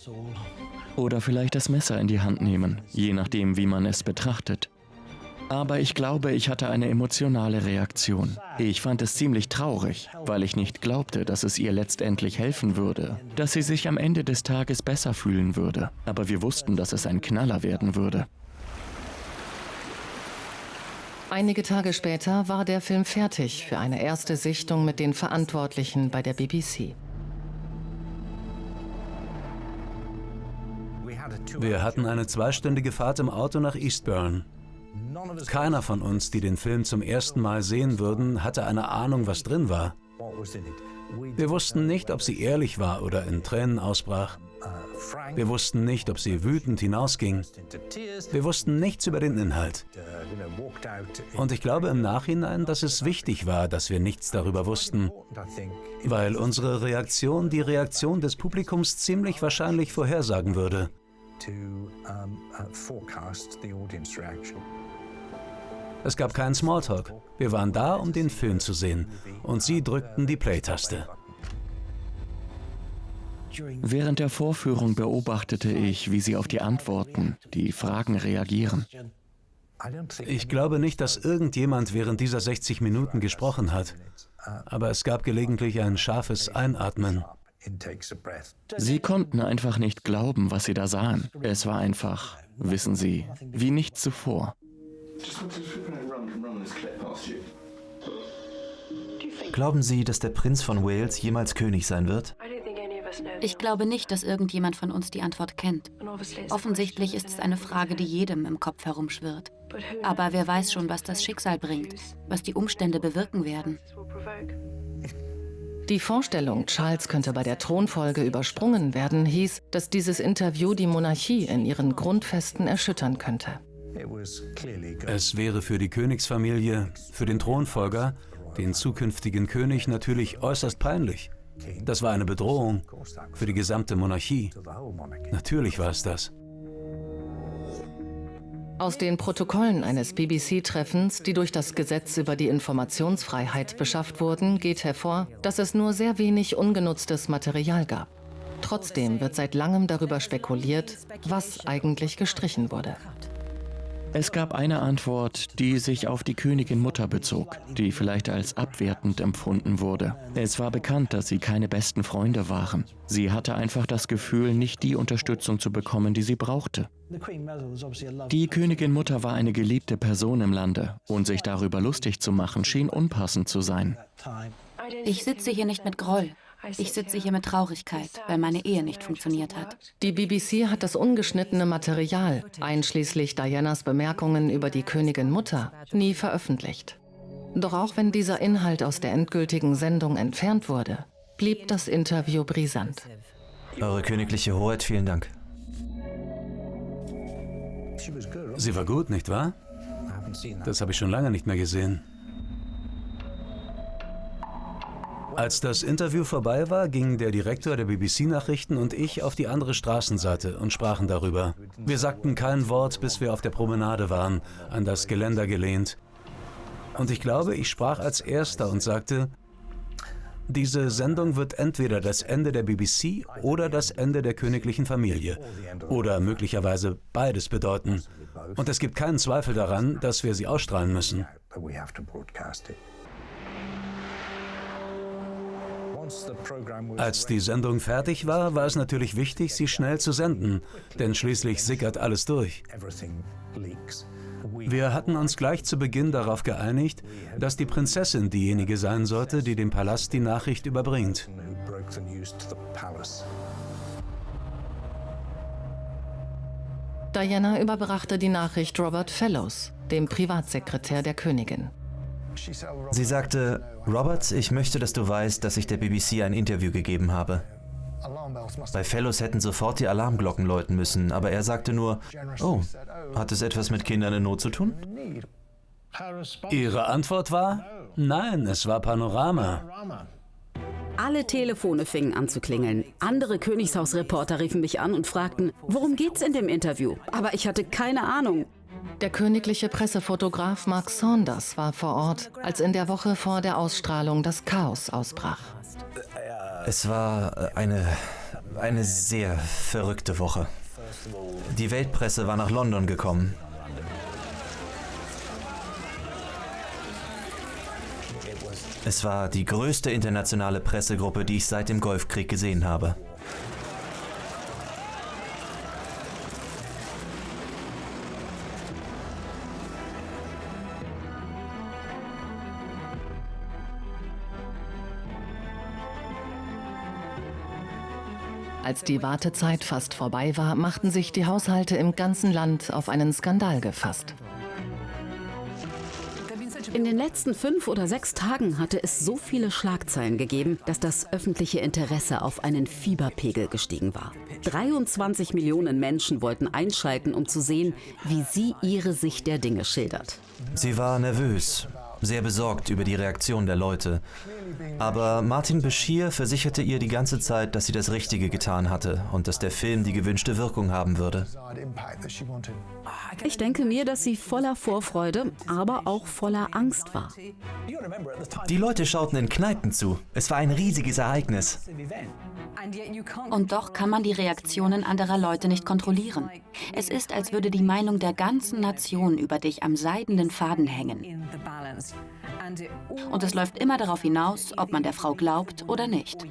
Oder vielleicht das Messer in die Hand nehmen, je nachdem, wie man es betrachtet. Aber ich glaube, ich hatte eine emotionale Reaktion. Ich fand es ziemlich traurig, weil ich nicht glaubte, dass es ihr letztendlich helfen würde, dass sie sich am Ende des Tages besser fühlen würde. Aber wir wussten, dass es ein Knaller werden würde. Einige Tage später war der Film fertig für eine erste Sichtung mit den Verantwortlichen bei der BBC. Wir hatten eine 2-stündige Fahrt im Auto nach Eastbourne. Keiner von uns, die den Film zum ersten Mal sehen würden, hatte eine Ahnung, was drin war. Wir wussten nicht, ob sie ehrlich war oder in Tränen ausbrach. Wir wussten nicht, ob sie wütend hinausging. Wir wussten nichts über den Inhalt. Und ich glaube im Nachhinein, dass es wichtig war, dass wir nichts darüber wussten, weil unsere Reaktion die Reaktion des Publikums ziemlich wahrscheinlich vorhersagen würde. Es gab keinen Smalltalk. Wir waren da, um den Film zu sehen. Und sie drückten die Play-Taste. Während der Vorführung beobachtete ich, wie sie auf die Antworten, die Fragen reagieren. Ich glaube nicht, dass irgendjemand während dieser 60 Minuten gesprochen hat. Aber es gab gelegentlich ein scharfes Einatmen. Sie konnten einfach nicht glauben, was sie da sahen. Es war einfach, wissen Sie, wie nichts zuvor. Glauben Sie, dass der Prinz von Wales jemals König sein wird? Ich glaube nicht, dass irgendjemand von uns die Antwort kennt. Offensichtlich ist es eine Frage, die jedem im Kopf herumschwirrt. Aber wer weiß schon, was das Schicksal bringt, was die Umstände bewirken werden. Die Vorstellung, Charles könnte bei der Thronfolge übersprungen werden, hieß, dass dieses Interview die Monarchie in ihren Grundfesten erschüttern könnte. Es wäre für die Königsfamilie, für den Thronfolger, den zukünftigen König natürlich äußerst peinlich. Das war eine Bedrohung für die gesamte Monarchie. Natürlich war es das. Aus den Protokollen eines BBC-Treffens, die durch das Gesetz über die Informationsfreiheit beschafft wurden, geht hervor, dass es nur sehr wenig ungenutztes Material gab. Trotzdem wird seit langem darüber spekuliert, was eigentlich gestrichen wurde. Es gab eine Antwort, die sich auf die Königin Mutter bezog, die vielleicht als abwertend empfunden wurde. Es war bekannt, dass sie keine besten Freunde waren. Sie hatte einfach das Gefühl, nicht die Unterstützung zu bekommen, die sie brauchte. Die Königin Mutter war eine geliebte Person im Lande und sich darüber lustig zu machen, schien unpassend zu sein. Ich sitze hier nicht mit Groll. Ich sitze hier mit Traurigkeit, weil meine Ehe nicht funktioniert hat. Die BBC hat das ungeschnittene Material, einschließlich Dianas Bemerkungen über die Königin Mutter, nie veröffentlicht. Doch auch wenn dieser Inhalt aus der endgültigen Sendung entfernt wurde, blieb das Interview brisant. Eure königliche Hoheit, vielen Dank. Sie war gut, nicht wahr? Das habe ich schon lange nicht mehr gesehen. Als das Interview vorbei war, gingen der Direktor der BBC-Nachrichten und ich auf die andere Straßenseite und sprachen darüber. Wir sagten kein Wort, bis wir auf der Promenade waren, an das Geländer gelehnt. Und ich glaube, ich sprach als Erster und sagte, diese Sendung wird entweder das Ende der BBC oder das Ende der königlichen Familie. Oder möglicherweise beides bedeuten. Und es gibt keinen Zweifel daran, dass wir sie ausstrahlen müssen. Als die Sendung fertig war, war es natürlich wichtig, sie schnell zu senden, denn schließlich sickert alles durch. Wir hatten uns gleich zu Beginn darauf geeinigt, dass die Prinzessin diejenige sein sollte, die dem Palast die Nachricht überbringt. Diana überbrachte die Nachricht Robert Fellows, dem Privatsekretär der Königin. Sie sagte, Robert, ich möchte, dass du weißt, dass ich der BBC ein Interview gegeben habe. Bei Fellows hätten sofort die Alarmglocken läuten müssen, aber er sagte nur, oh, hat es etwas mit Kindern in Not zu tun? Ihre Antwort war, nein, es war Panorama. Alle Telefone fingen an zu klingeln. Andere Königshausreporter riefen mich an und fragten, worum geht's in dem Interview? Aber ich hatte keine Ahnung. Der königliche Pressefotograf Mark Saunders war vor Ort, als in der Woche vor der Ausstrahlung das Chaos ausbrach. Es war eine sehr verrückte Woche. Die Weltpresse war nach London gekommen. Es war die größte internationale Pressegruppe, die ich seit dem Golfkrieg gesehen habe. Als die Wartezeit fast vorbei war, machten sich die Haushalte im ganzen Land auf einen Skandal gefasst. In den letzten 5 oder 6 Tagen hatte es so viele Schlagzeilen gegeben, dass das öffentliche Interesse auf einen Fieberpegel gestiegen war. 23 Millionen Menschen wollten einschalten, um zu sehen, wie sie ihre Sicht der Dinge schildert. Sie war nervös, sehr besorgt über die Reaktion der Leute. Aber Martin Bashir versicherte ihr die ganze Zeit, dass sie das Richtige getan hatte und dass der Film die gewünschte Wirkung haben würde. Ich denke mir, dass sie voller Vorfreude, aber auch voller Angst war. Die Leute schauten in Kneipen zu. Es war ein riesiges Ereignis. Und doch kann man die Reaktionen anderer Leute nicht kontrollieren. Es ist, als würde die Meinung der ganzen Nation über dich am seidenen Faden hängen. Und es läuft immer darauf hinaus, ob man der Frau glaubt oder nicht.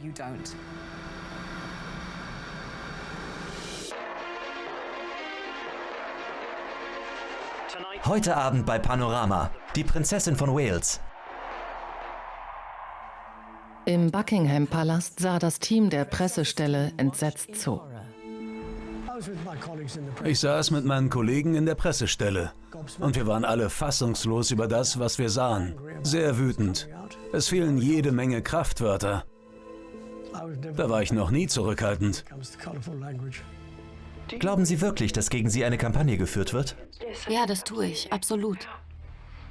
Heute Abend bei Panorama. Die Prinzessin von Wales. Im Buckingham-Palast sah das Team der Pressestelle entsetzt zu. Ich saß mit meinen Kollegen in der Pressestelle und wir waren alle fassungslos über das, was wir sahen. Sehr wütend. Es fehlen jede Menge Kraftwörter. Da war ich noch nie zurückhaltend. Glauben Sie wirklich, dass gegen Sie eine Kampagne geführt wird? Ja, das tue ich, absolut.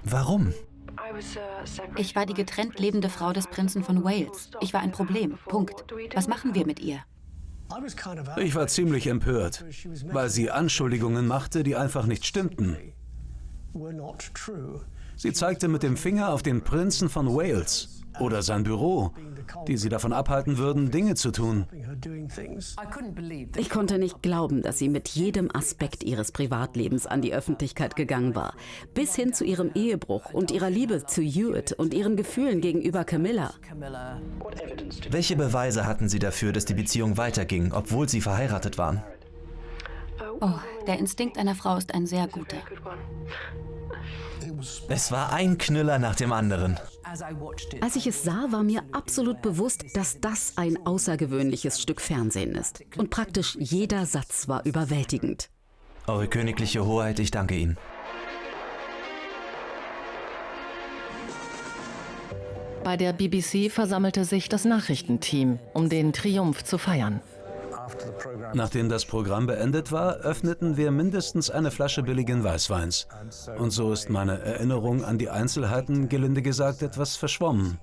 Warum? Ich war die getrennt lebende Frau des Prinzen von Wales. Ich war ein Problem. Punkt. Was machen wir mit ihr? Ich war ziemlich empört, weil sie Anschuldigungen machte, die einfach nicht stimmten. Sie zeigte mit dem Finger auf den Prinzen von Wales oder sein Büro, die sie davon abhalten würden, Dinge zu tun. Ich konnte nicht glauben, dass sie mit jedem Aspekt ihres Privatlebens an die Öffentlichkeit gegangen war. Bis hin zu ihrem Ehebruch und ihrer Liebe zu Hewitt und ihren Gefühlen gegenüber Camilla. Welche Beweise hatten Sie dafür, dass die Beziehung weiterging, obwohl Sie verheiratet waren? Oh, der Instinkt einer Frau ist ein sehr guter. Es war ein Knüller nach dem anderen. Als ich es sah, war mir absolut bewusst, dass das ein außergewöhnliches Stück Fernsehen ist. Und praktisch jeder Satz war überwältigend. Eure königliche Hoheit, ich danke Ihnen. Bei der BBC versammelte sich das Nachrichtenteam, um den Triumph zu feiern. Nachdem das Programm beendet war, öffneten wir mindestens eine Flasche billigen Weißweins. Und so ist meine Erinnerung an die Einzelheiten, gelinde gesagt, etwas verschwommen.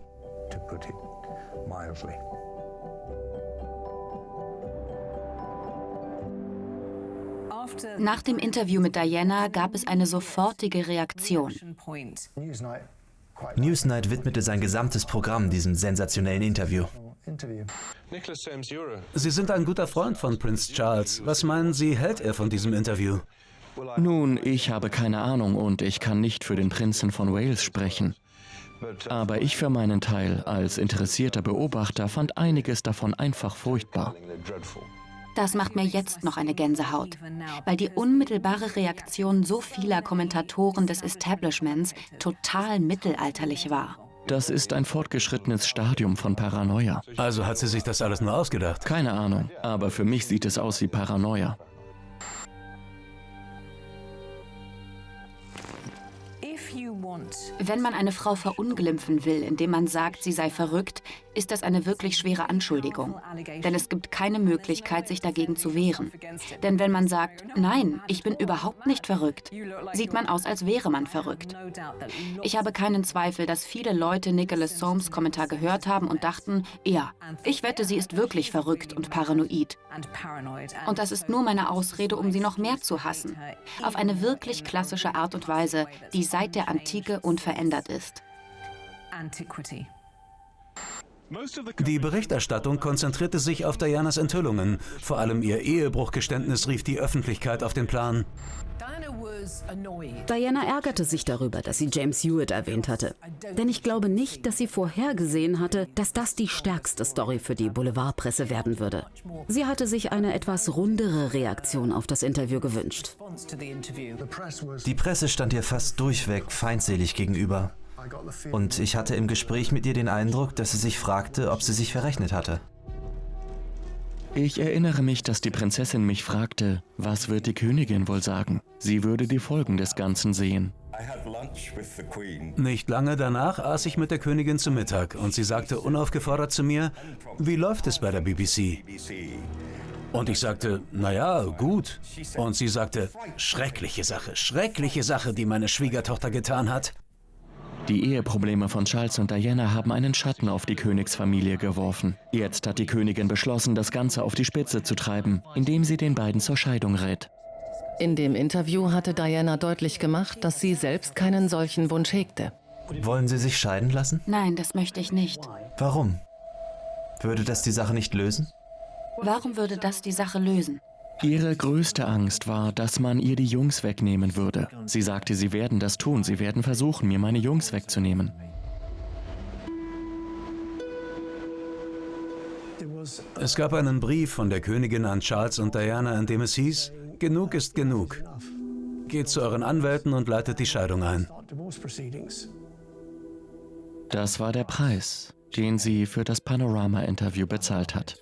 Nach dem Interview mit Diana gab es eine sofortige Reaktion. Newsnight widmete sein gesamtes Programm diesem sensationellen Interview. Sie sind ein guter Freund von Prinz Charles. Was meinen Sie, hält er von diesem Interview? Nun, ich habe keine Ahnung und ich kann nicht für den Prinzen von Wales sprechen. Aber ich für meinen Teil als interessierter Beobachter fand einiges davon einfach furchtbar. Das macht mir jetzt noch eine Gänsehaut, weil die unmittelbare Reaktion so vieler Kommentatoren des Establishments total mittelalterlich war. Das ist ein fortgeschrittenes Stadium von Paranoia. Also hat sie sich das alles nur ausgedacht? Keine Ahnung, aber für mich sieht es aus wie Paranoia. Wenn man eine Frau verunglimpfen will, indem man sagt, sie sei verrückt, ist das eine wirklich schwere Anschuldigung. Denn es gibt keine Möglichkeit, sich dagegen zu wehren. Denn wenn man sagt, nein, ich bin überhaupt nicht verrückt, sieht man aus, als wäre man verrückt. Ich habe keinen Zweifel, dass viele Leute Nicholas Soames Kommentar gehört haben und dachten, ja, ich wette, sie ist wirklich verrückt und paranoid. Und das ist nur meine Ausrede, um sie noch mehr zu hassen. Auf eine wirklich klassische Art und Weise, die seit der Antike unverändert ist. Die Berichterstattung konzentrierte sich auf Dianas Enthüllungen. Vor allem ihr Ehebruchgeständnis rief die Öffentlichkeit auf den Plan. Diana ärgerte sich darüber, dass sie James Hewitt erwähnt hatte. Denn ich glaube nicht, dass sie vorhergesehen hatte, dass das die stärkste Story für die Boulevardpresse werden würde. Sie hatte sich eine etwas rundere Reaktion auf das Interview gewünscht. Die Presse stand ihr fast durchweg feindselig gegenüber. Und ich hatte im Gespräch mit ihr den Eindruck, dass sie sich fragte, ob sie sich verrechnet hatte. Ich erinnere mich, dass die Prinzessin mich fragte, was wird die Königin wohl sagen? Sie würde die Folgen des Ganzen sehen. Nicht lange danach aß ich mit der Königin zu Mittag und sie sagte unaufgefordert zu mir, wie läuft es bei der BBC? Und ich sagte, naja, gut. Und sie sagte, schreckliche Sache, die meine Schwiegertochter getan hat. Die Eheprobleme von Charles und Diana haben einen Schatten auf die Königsfamilie geworfen. Jetzt hat die Königin beschlossen, das Ganze auf die Spitze zu treiben, indem sie den beiden zur Scheidung rät. In dem Interview hatte Diana deutlich gemacht, dass sie selbst keinen solchen Wunsch hegte. Wollen Sie sich scheiden lassen? Nein, das möchte ich nicht. Warum? Würde das die Sache nicht lösen? Warum würde das die Sache lösen? Ihre größte Angst war, dass man ihr die Jungs wegnehmen würde. Sie sagte, sie werden das tun, sie werden versuchen, mir meine Jungs wegzunehmen. Es gab einen Brief von der Königin an Charles und Diana, in dem es hieß, genug ist genug. Geht zu euren Anwälten und leitet die Scheidung ein. Das war der Preis, den sie für das Panorama-Interview bezahlt hat.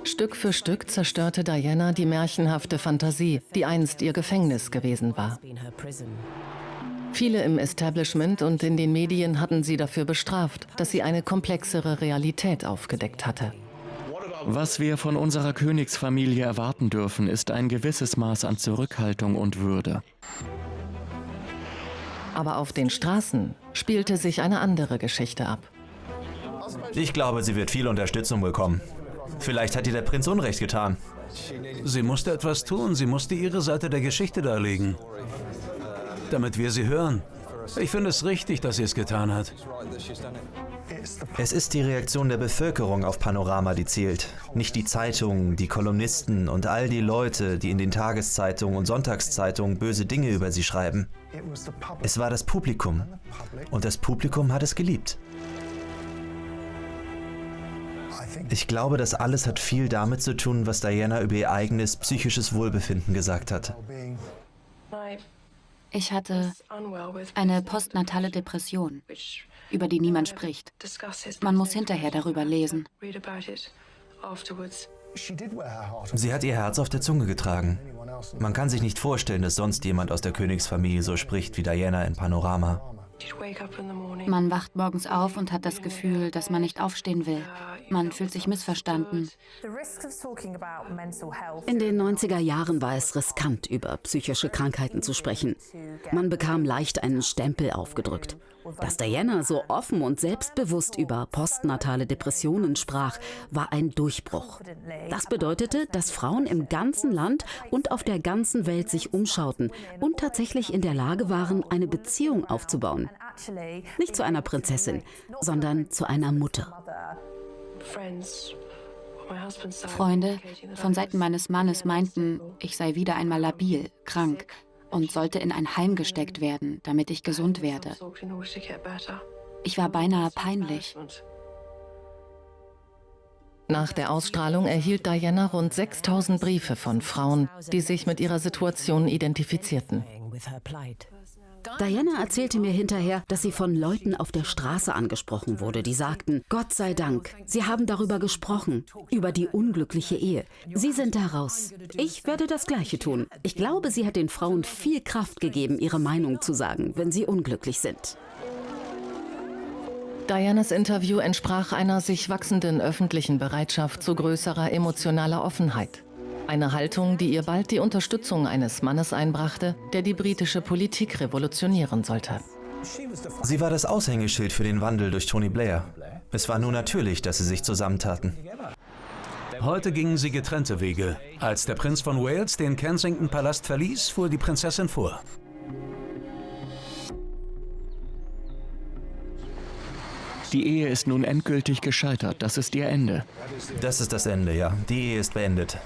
Stück für Stück zerstörte Diana die märchenhafte Fantasie, die einst ihr Gefängnis gewesen war. Viele im Establishment und in den Medien hatten sie dafür bestraft, dass sie eine komplexere Realität aufgedeckt hatte. Was wir von unserer Königsfamilie erwarten dürfen, ist ein gewisses Maß an Zurückhaltung und Würde. Aber auf den Straßen spielte sich eine andere Geschichte ab. Ich glaube, sie wird viel Unterstützung bekommen. Vielleicht hat ihr der Prinz Unrecht getan. Sie musste etwas tun, sie musste ihre Seite der Geschichte darlegen, damit wir sie hören. Ich finde es richtig, dass sie es getan hat. Es ist die Reaktion der Bevölkerung auf Panorama, die zählt. Nicht die Zeitungen, die Kolumnisten und all die Leute, die in den Tageszeitungen und Sonntagszeitungen böse Dinge über sie schreiben. Es war das Publikum. Und das Publikum hat es geliebt. Ich glaube, das alles hat viel damit zu tun, was Diana über ihr eigenes psychisches Wohlbefinden gesagt hat. Ich hatte eine postnatale Depression, über die niemand spricht. Man muss hinterher darüber lesen. Sie hat ihr Herz auf der Zunge getragen. Man kann sich nicht vorstellen, dass sonst jemand aus der Königsfamilie so spricht wie Diana in Panorama. Man wacht morgens auf und hat das Gefühl, dass man nicht aufstehen will. Man fühlt sich missverstanden. In den 90er Jahren war es riskant, über psychische Krankheiten zu sprechen. Man bekam leicht einen Stempel aufgedrückt. Dass Diana so offen und selbstbewusst über postnatale Depressionen sprach, war ein Durchbruch. Das bedeutete, dass Frauen im ganzen Land und auf der ganzen Welt sich umschauten und tatsächlich in der Lage waren, eine Beziehung aufzubauen. Nicht zu einer Prinzessin, sondern zu einer Mutter. Freunde von Seiten meines Mannes meinten, ich sei wieder einmal labil, krank und sollte in ein Heim gesteckt werden, damit ich gesund werde. Ich war beinahe peinlich. Nach der Ausstrahlung erhielt Diana rund 6.000 Briefe von Frauen, die sich mit ihrer Situation identifizierten. Diana erzählte mir hinterher, dass sie von Leuten auf der Straße angesprochen wurde, die sagten, Gott sei Dank, Sie haben darüber gesprochen, über die unglückliche Ehe. Sie sind da raus. Ich werde das Gleiche tun. Ich glaube, sie hat den Frauen viel Kraft gegeben, ihre Meinung zu sagen, wenn sie unglücklich sind. Dianas Interview entsprach einer sich wachsenden öffentlichen Bereitschaft zu größerer emotionaler Offenheit. Eine Haltung, die ihr bald die Unterstützung eines Mannes einbrachte, der die britische Politik revolutionieren sollte. Sie war das Aushängeschild für den Wandel durch Tony Blair. Es war nur natürlich, dass sie sich zusammentaten. Heute gingen sie getrennte Wege. Als der Prinz von Wales den Kensington-Palast verließ, fuhr die Prinzessin vor. Die Ehe ist nun endgültig gescheitert. Das ist ihr Ende. Das ist das Ende, ja. Die Ehe ist beendet.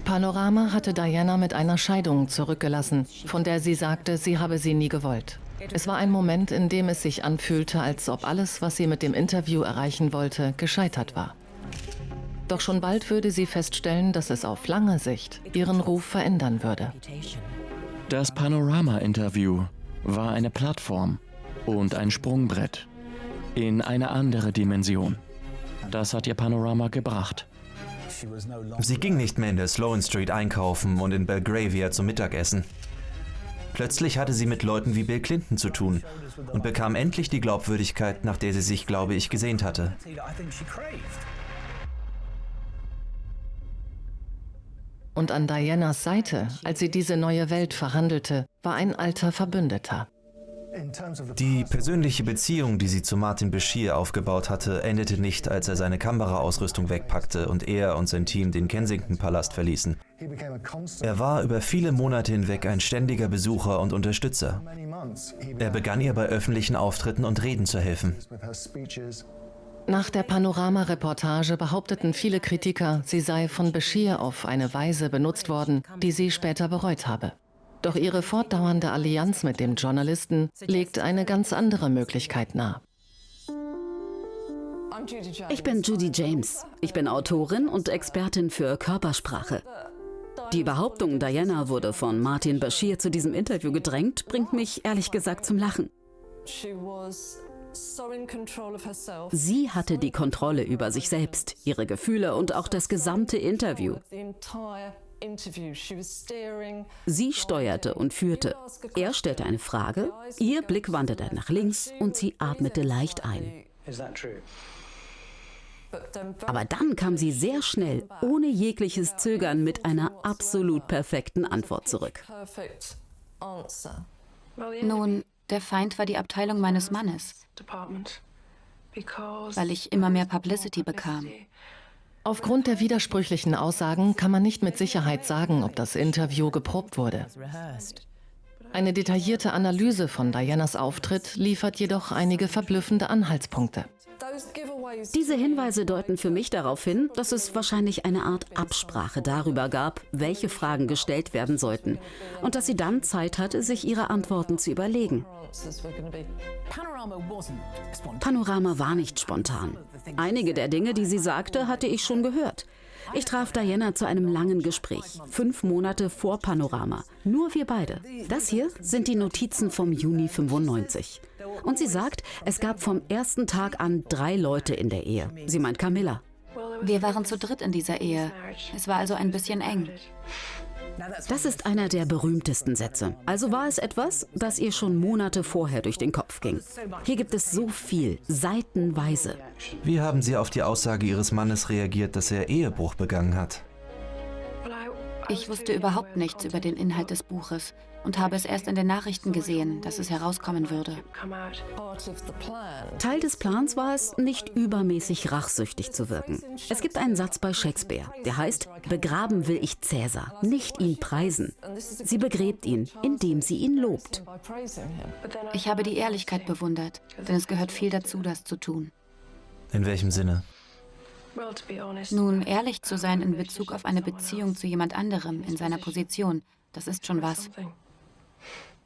Panorama hatte Diana mit einer Scheidung zurückgelassen, von der sie sagte, sie habe sie nie gewollt. Es war ein Moment, in dem es sich anfühlte, als ob alles, was sie mit dem Interview erreichen wollte, gescheitert war. Doch schon bald würde sie feststellen, dass es auf lange Sicht ihren Ruf verändern würde. Das Panorama-Interview war eine Plattform und ein Sprungbrett in eine andere Dimension. Das hat ihr Panorama gebracht. Sie ging nicht mehr in der Sloane Street einkaufen und in Belgravia zum Mittagessen. Plötzlich hatte sie mit Leuten wie Bill Clinton zu tun und bekam endlich die Glaubwürdigkeit, nach der sie sich, glaube ich, gesehnt hatte. Und an Dianas Seite, als sie diese neue Welt verhandelte, war ein alter Verbündeter. Die persönliche Beziehung, die sie zu Martin Bashir aufgebaut hatte, endete nicht, als er seine Kameraausrüstung wegpackte und er und sein Team den Kensington-Palast verließen. Er war über viele Monate hinweg ein ständiger Besucher und Unterstützer. Er begann ihr bei öffentlichen Auftritten und Reden zu helfen. Nach der Panorama-Reportage behaupteten viele Kritiker, sie sei von Bashir auf eine Weise benutzt worden, die sie später bereut habe. Doch ihre fortdauernde Allianz mit dem Journalisten legt eine ganz andere Möglichkeit nahe. Ich bin Judy James. Ich bin Autorin und Expertin für Körpersprache. Die Behauptung, Diana wurde von Martin Bashir zu diesem Interview gedrängt, bringt mich ehrlich gesagt zum Lachen. Sie hatte die Kontrolle über sich selbst, ihre Gefühle und auch das gesamte Interview. Sie steuerte und führte. Er stellte eine Frage, ihr Blick wanderte nach links und sie atmete leicht ein. Aber dann kam sie sehr schnell, ohne jegliches Zögern, mit einer absolut perfekten Antwort zurück. Nun, der Feind war die Abteilung meines Mannes, weil ich immer mehr Publicity bekam. Aufgrund der widersprüchlichen Aussagen kann man nicht mit Sicherheit sagen, ob das Interview geprobt wurde. Eine detaillierte Analyse von Dianas Auftritt liefert jedoch einige verblüffende Anhaltspunkte. Diese Hinweise deuten für mich darauf hin, dass es wahrscheinlich eine Art Absprache darüber gab, welche Fragen gestellt werden sollten und dass sie dann Zeit hatte, sich ihre Antworten zu überlegen. Panorama war nicht spontan. Einige der Dinge, die sie sagte, hatte ich schon gehört. Ich traf Diana zu einem langen Gespräch, 5 Monate vor Panorama. Nur wir beide. Das hier sind die Notizen vom Juni 95. Und sie sagt, es gab vom ersten Tag an 3 Leute in der Ehe. Sie meint Camilla. Wir waren zu dritt in dieser Ehe. Es war also ein bisschen eng. Das ist einer der berühmtesten Sätze. Also war es etwas, das ihr schon Monate vorher durch den Kopf ging. Hier gibt es so viel, seitenweise. Wie haben Sie auf die Aussage Ihres Mannes reagiert, dass er Ehebruch begangen hat? Ich wusste überhaupt nichts über den Inhalt des Buches und habe es erst in den Nachrichten gesehen, dass es herauskommen würde. Teil des Plans war es, nicht übermäßig rachsüchtig zu wirken. Es gibt einen Satz bei Shakespeare, der heißt, begraben will ich Cäsar, nicht ihn preisen. Sie begräbt ihn, indem sie ihn lobt. Ich habe die Ehrlichkeit bewundert, denn es gehört viel dazu, das zu tun. In welchem Sinne? Nun, ehrlich zu sein in Bezug auf eine Beziehung zu jemand anderem in seiner Position, das ist schon was.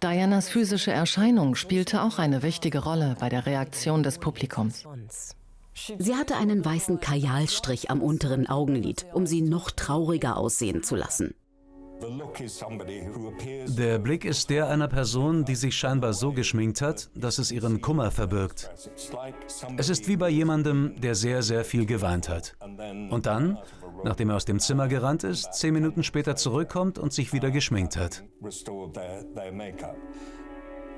Dianas physische Erscheinung spielte auch eine wichtige Rolle bei der Reaktion des Publikums. Sie hatte einen weißen Kajalstrich am unteren Augenlid, um sie noch trauriger aussehen zu lassen. Der Blick ist der einer Person, die sich scheinbar so geschminkt hat, dass es ihren Kummer verbirgt. Es ist wie bei jemandem, der sehr, sehr viel geweint hat. Und dann, nachdem er aus dem Zimmer gerannt ist, 10 Minuten später zurückkommt und sich wieder geschminkt hat.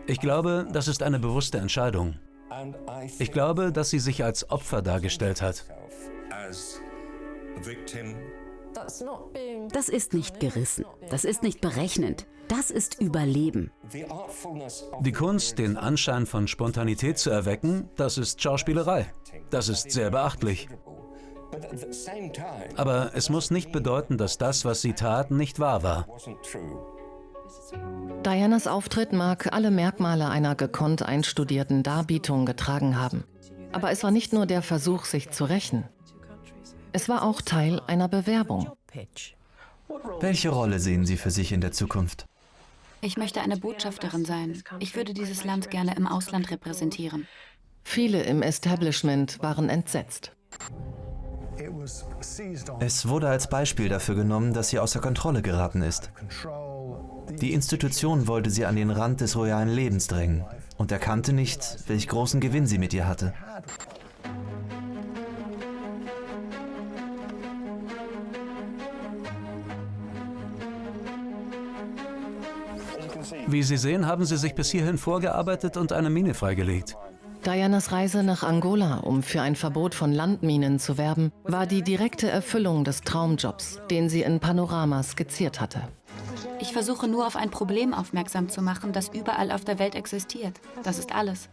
Ich glaube, das ist eine bewusste Entscheidung. Ich glaube, dass sie sich als Opfer dargestellt hat. Das ist nicht gerissen, das ist nicht berechnend, das ist Überleben. Die Kunst, den Anschein von Spontanität zu erwecken, das ist Schauspielerei. Das ist sehr beachtlich. Aber es muss nicht bedeuten, dass das, was sie tat, nicht wahr war. Dianas Auftritt mag alle Merkmale einer gekonnt einstudierten Darbietung getragen haben. Aber es war nicht nur der Versuch, sich zu rächen. Es war auch Teil einer Bewerbung. Welche Rolle sehen Sie für sich in der Zukunft? Ich möchte eine Botschafterin sein. Ich würde dieses Land gerne im Ausland repräsentieren. Viele im Establishment waren entsetzt. Es wurde als Beispiel dafür genommen, dass sie außer Kontrolle geraten ist. Die Institution wollte sie an den Rand des royalen Lebens drängen und erkannte nicht, welch großen Gewinn sie mit ihr hatte. Wie Sie sehen, haben sie sich bis hierhin vorgearbeitet und eine Mine freigelegt. Dianas Reise nach Angola, um für ein Verbot von Landminen zu werben, war die direkte Erfüllung des Traumjobs, den sie in Panorama skizziert hatte. Ich versuche nur auf ein Problem aufmerksam zu machen, das überall auf der Welt existiert. Das ist alles.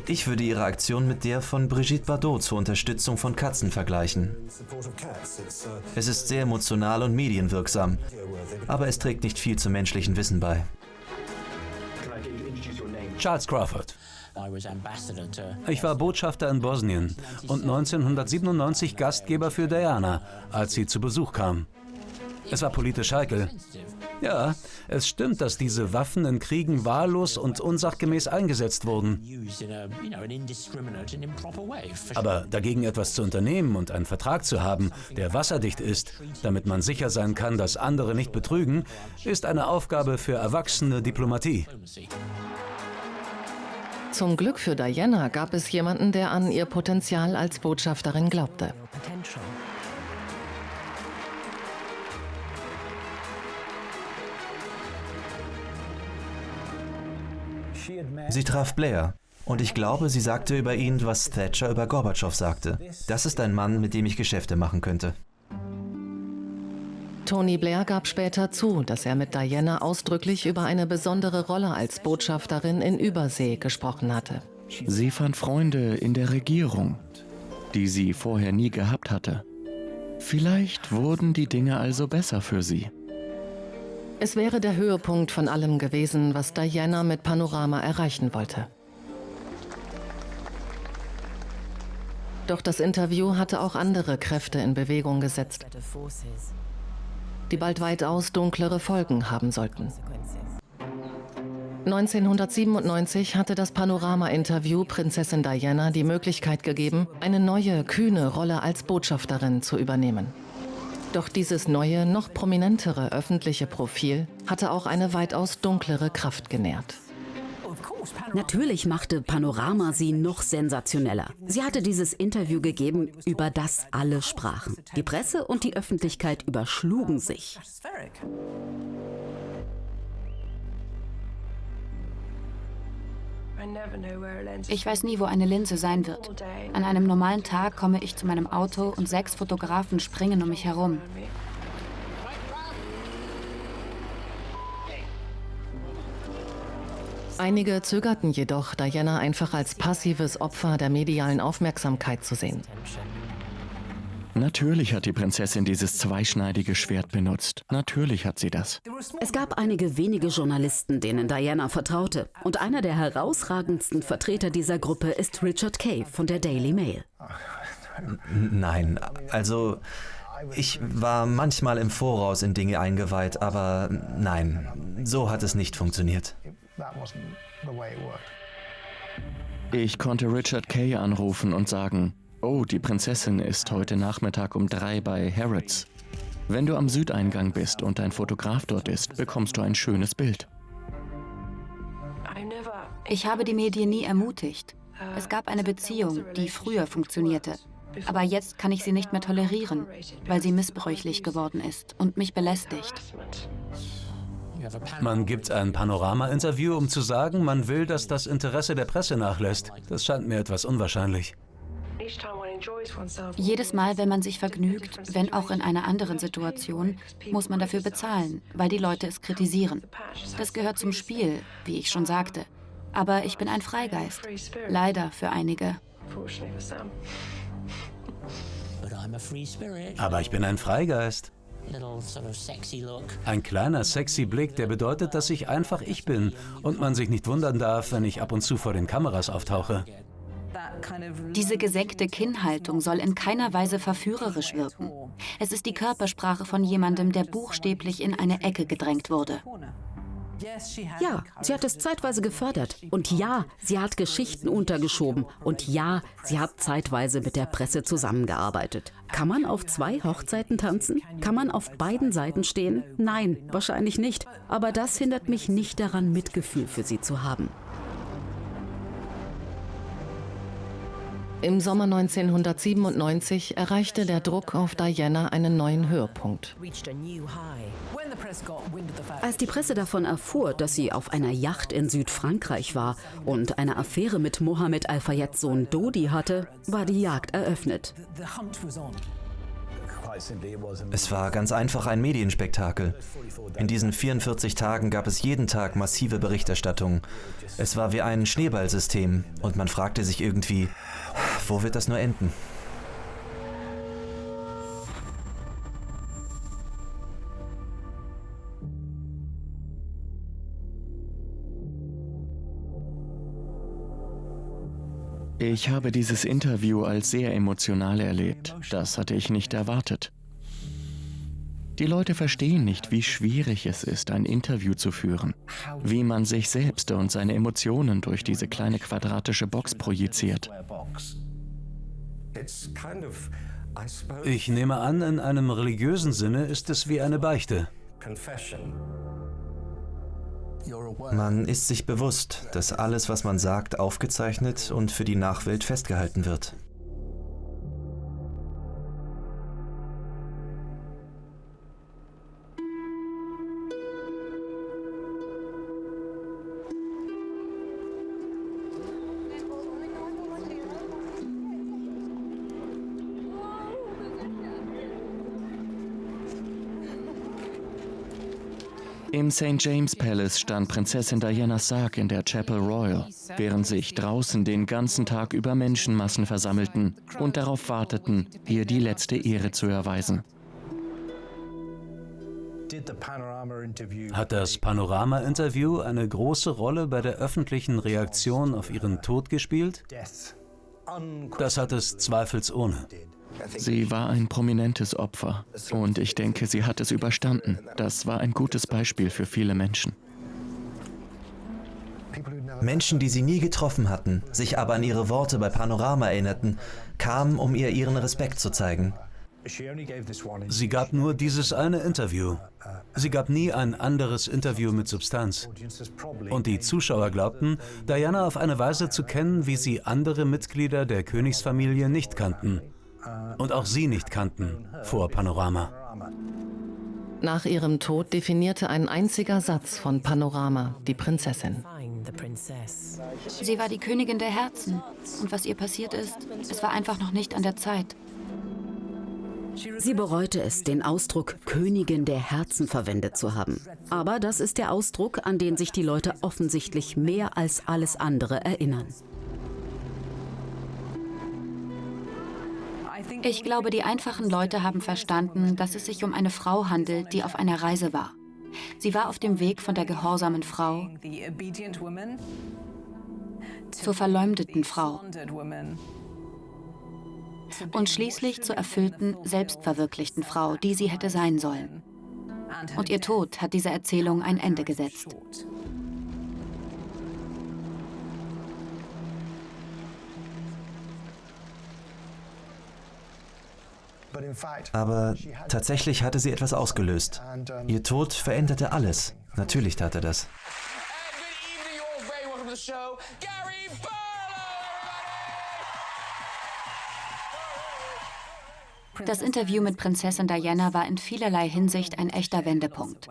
Ich würde Ihre Aktion mit der von Brigitte Bardot zur Unterstützung von Katzen vergleichen. Es ist sehr emotional und medienwirksam, aber es trägt nicht viel zum menschlichen Wissen bei. Charles Crawford. Ich war Botschafter in Bosnien und 1997 Gastgeber für Diana, als sie zu Besuch kam. Es war politisch heikel. Ja, es stimmt, dass diese Waffen in Kriegen wahllos und unsachgemäß eingesetzt wurden. Aber dagegen etwas zu unternehmen und einen Vertrag zu haben, der wasserdicht ist, damit man sicher sein kann, dass andere nicht betrügen, ist eine Aufgabe für erwachsene Diplomatie. Zum Glück für Diana gab es jemanden, der an ihr Potenzial als Botschafterin glaubte. Sie traf Blair. Und ich glaube, sie sagte über ihn, was Thatcher über Gorbatschow sagte. Das ist ein Mann, mit dem ich Geschäfte machen könnte. Tony Blair gab später zu, dass er mit Diana ausdrücklich über eine besondere Rolle als Botschafterin in Übersee gesprochen hatte. Sie fand Freunde in der Regierung, die sie vorher nie gehabt hatte. Vielleicht wurden die Dinge also besser für sie. Es wäre der Höhepunkt von allem gewesen, was Diana mit Panorama erreichen wollte. Doch das Interview hatte auch andere Kräfte in Bewegung gesetzt, die bald weitaus dunklere Folgen haben sollten. 1997 hatte das Panorama-Interview Prinzessin Diana die Möglichkeit gegeben, eine neue, kühne Rolle als Botschafterin zu übernehmen. Doch dieses neue, noch prominentere öffentliche Profil hatte auch eine weitaus dunklere Kraft genährt. Natürlich machte Panorama sie noch sensationeller. Sie hatte dieses Interview gegeben, über das alle sprachen. Die Presse und die Öffentlichkeit überschlugen sich. Ich weiß nie, wo eine Linse sein wird. An einem normalen Tag komme ich zu meinem Auto und 6 Fotografen springen um mich herum. Einige zögerten jedoch, Diana einfach als passives Opfer der medialen Aufmerksamkeit zu sehen. Natürlich hat die Prinzessin dieses zweischneidige Schwert benutzt. Natürlich hat sie das. Es gab einige wenige Journalisten, denen Diana vertraute. Und einer der herausragendsten Vertreter dieser Gruppe ist Richard Kay von der Daily Mail. Nein, also ich war manchmal im Voraus in Dinge eingeweiht, aber nein, so hat es nicht funktioniert. Ich konnte Richard Kay anrufen und sagen, oh, die Prinzessin ist heute Nachmittag um 3 bei Harrods. Wenn du am Südeingang bist und ein Fotograf dort ist, bekommst du ein schönes Bild. Ich habe die Medien nie ermutigt. Es gab eine Beziehung, die früher funktionierte. Aber jetzt kann ich sie nicht mehr tolerieren, weil sie missbräuchlich geworden ist und mich belästigt. Man gibt ein Panorama-Interview, um zu sagen, man will, dass das Interesse der Presse nachlässt. Das scheint mir etwas unwahrscheinlich. Jedes Mal, wenn man sich vergnügt, wenn auch in einer anderen Situation, muss man dafür bezahlen, weil die Leute es kritisieren. Das gehört zum Spiel, wie ich schon sagte. Aber ich bin ein Freigeist. Leider für einige. Aber ich bin ein Freigeist. Ein kleiner, sexy Blick, der bedeutet, dass ich einfach ich bin und man sich nicht wundern darf, wenn ich ab und zu vor den Kameras auftauche. Diese gesenkte Kinnhaltung soll in keiner Weise verführerisch wirken. Es ist die Körpersprache von jemandem, der buchstäblich in eine Ecke gedrängt wurde. Ja, sie hat es zeitweise gefördert. Und ja, sie hat Geschichten untergeschoben. Und ja, sie hat zeitweise mit der Presse zusammengearbeitet. Kann man auf 2 Hochzeiten tanzen? Kann man auf beiden Seiten stehen? Nein, wahrscheinlich nicht. Aber das hindert mich nicht daran, Mitgefühl für sie zu haben. Im Sommer 1997 erreichte der Druck auf Diana einen neuen Höhepunkt. Als die Presse davon erfuhr, dass sie auf einer Yacht in Südfrankreich war und eine Affäre mit Mohammed Al-Fayeds Sohn Dodi hatte, war die Jagd eröffnet. Es war ganz einfach ein Medienspektakel. In diesen 44 Tagen gab es jeden Tag massive Berichterstattung. Es war wie ein Schneeballsystem und man fragte sich irgendwie, wo wird das nur enden? Ich habe dieses Interview als sehr emotional erlebt. Das hatte ich nicht erwartet. Die Leute verstehen nicht, wie schwierig es ist, ein Interview zu führen, wie man sich selbst und seine Emotionen durch diese kleine quadratische Box projiziert. Ich nehme an, in einem religiösen Sinne ist es wie eine Beichte. Man ist sich bewusst, dass alles, was man sagt, aufgezeichnet und für die Nachwelt festgehalten wird. Im St. James Palace stand Prinzessin Dianas Sarg in der Chapel Royal, während sich draußen den ganzen Tag über Menschenmassen versammelten und darauf warteten, ihr die letzte Ehre zu erweisen. Hat das Panorama-Interview eine große Rolle bei der öffentlichen Reaktion auf ihren Tod gespielt? Das hat es zweifelsohne. Sie war ein prominentes Opfer und ich denke, sie hat es überstanden. Das war ein gutes Beispiel für viele Menschen. Menschen, die sie nie getroffen hatten, sich aber an ihre Worte bei Panorama erinnerten, kamen, um ihr ihren Respekt zu zeigen. Sie gab nur dieses eine Interview. Sie gab nie ein anderes Interview mit Substanz. Und die Zuschauer glaubten, Diana auf eine Weise zu kennen, wie sie andere Mitglieder der Königsfamilie nicht kannten. Und auch sie nicht kannten vor Panorama. Nach ihrem Tod definierte ein einziger Satz von Panorama die Prinzessin. Sie war die Königin der Herzen. Und was ihr passiert ist, es war einfach noch nicht an der Zeit. Sie bereute es, den Ausdruck Königin der Herzen verwendet zu haben. Aber das ist der Ausdruck, an den sich die Leute offensichtlich mehr als alles andere erinnern. Ich glaube, die einfachen Leute haben verstanden, dass es sich um eine Frau handelt, die auf einer Reise war. Sie war auf dem Weg von der gehorsamen Frau zur verleumdeten Frau und schließlich zur erfüllten, selbstverwirklichten Frau, die sie hätte sein sollen. Und ihr Tod hat dieser Erzählung ein Ende gesetzt. Aber tatsächlich hatte sie etwas ausgelöst. Ihr Tod veränderte alles. Natürlich tat er das. Das Interview mit Prinzessin Diana war in vielerlei Hinsicht ein echter Wendepunkt.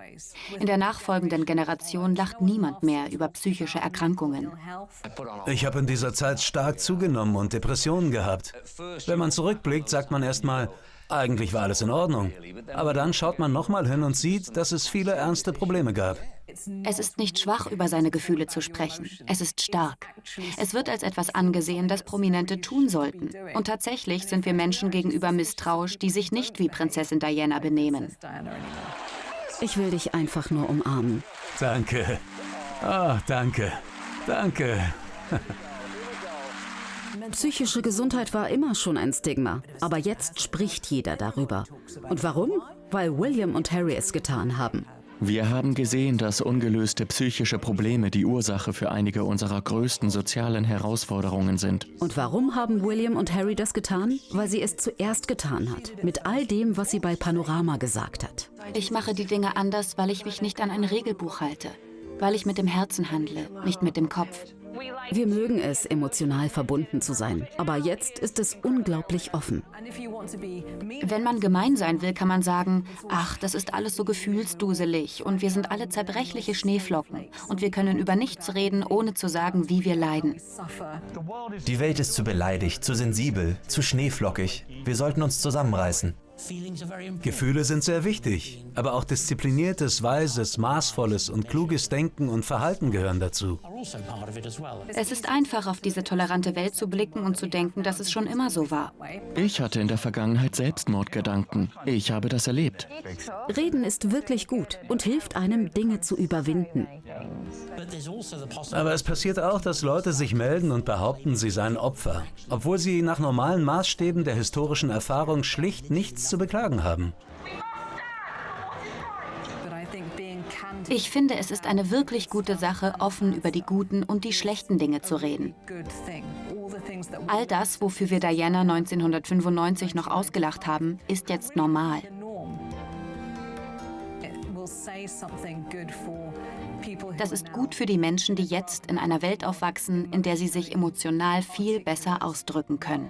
In der nachfolgenden Generation lacht niemand mehr über psychische Erkrankungen. Ich habe in dieser Zeit stark zugenommen und Depressionen gehabt. Wenn man zurückblickt, sagt man erstmal, eigentlich war alles in Ordnung. Aber dann schaut man nochmal hin und sieht, dass es viele ernste Probleme gab. Es ist nicht schwach, über seine Gefühle zu sprechen. Es ist stark. Es wird als etwas angesehen, das Prominente tun sollten. Und tatsächlich sind wir Menschen gegenüber misstrauisch, die sich nicht wie Prinzessin Diana benehmen. Ich will dich einfach nur umarmen. Danke. Ah, danke. Danke. Psychische Gesundheit war immer schon ein Stigma, aber jetzt spricht jeder darüber. Und warum? Weil William und Harry es getan haben. Wir haben gesehen, dass ungelöste psychische Probleme die Ursache für einige unserer größten sozialen Herausforderungen sind. Und warum haben William und Harry das getan? Weil sie es zuerst getan hat, mit all dem, was sie bei Panorama gesagt hat. Ich mache die Dinge anders, weil ich mich nicht an ein Regelbuch halte. Weil ich mit dem Herzen handle, nicht mit dem Kopf. Wir mögen es, emotional verbunden zu sein, aber jetzt ist es unglaublich offen. Wenn man gemein sein will, kann man sagen, ach, das ist alles so gefühlsduselig und wir sind alle zerbrechliche Schneeflocken und wir können über nichts reden, ohne zu sagen, wie wir leiden. Die Welt ist zu beleidigt, zu sensibel, zu schneeflockig. Wir sollten uns zusammenreißen. Gefühle sind sehr wichtig, aber auch diszipliniertes, weises, maßvolles und kluges Denken und Verhalten gehören dazu. Es ist einfach, auf diese tolerante Welt zu blicken und zu denken, dass es schon immer so war. Ich hatte in der Vergangenheit Selbstmordgedanken. Ich habe das erlebt. Reden ist wirklich gut und hilft einem, Dinge zu überwinden. Aber es passiert auch, dass Leute sich melden und behaupten, sie seien Opfer, obwohl sie nach normalen Maßstäben der historischen Erfahrung schlicht nichts zu beklagen haben. Ich finde, es ist eine wirklich gute Sache, offen über die guten und die schlechten Dinge zu reden. All das, wofür wir Diana 1995 noch ausgelacht haben, ist jetzt normal. Das ist gut für die Menschen, die jetzt in einer Welt aufwachsen, in der sie sich emotional viel besser ausdrücken können.